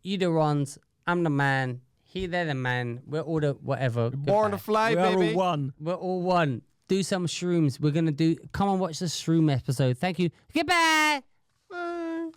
Speaker 2: You the ones. I'm the man. He, they're the man. We're all the whatever.
Speaker 4: Born to
Speaker 2: Goodbye.
Speaker 4: fly,
Speaker 3: We are
Speaker 4: baby.
Speaker 3: all one.
Speaker 2: We're all one. Do some shrooms. We're gonna do. Come and watch the shroom episode. Thank you. Goodbye.
Speaker 4: Bye.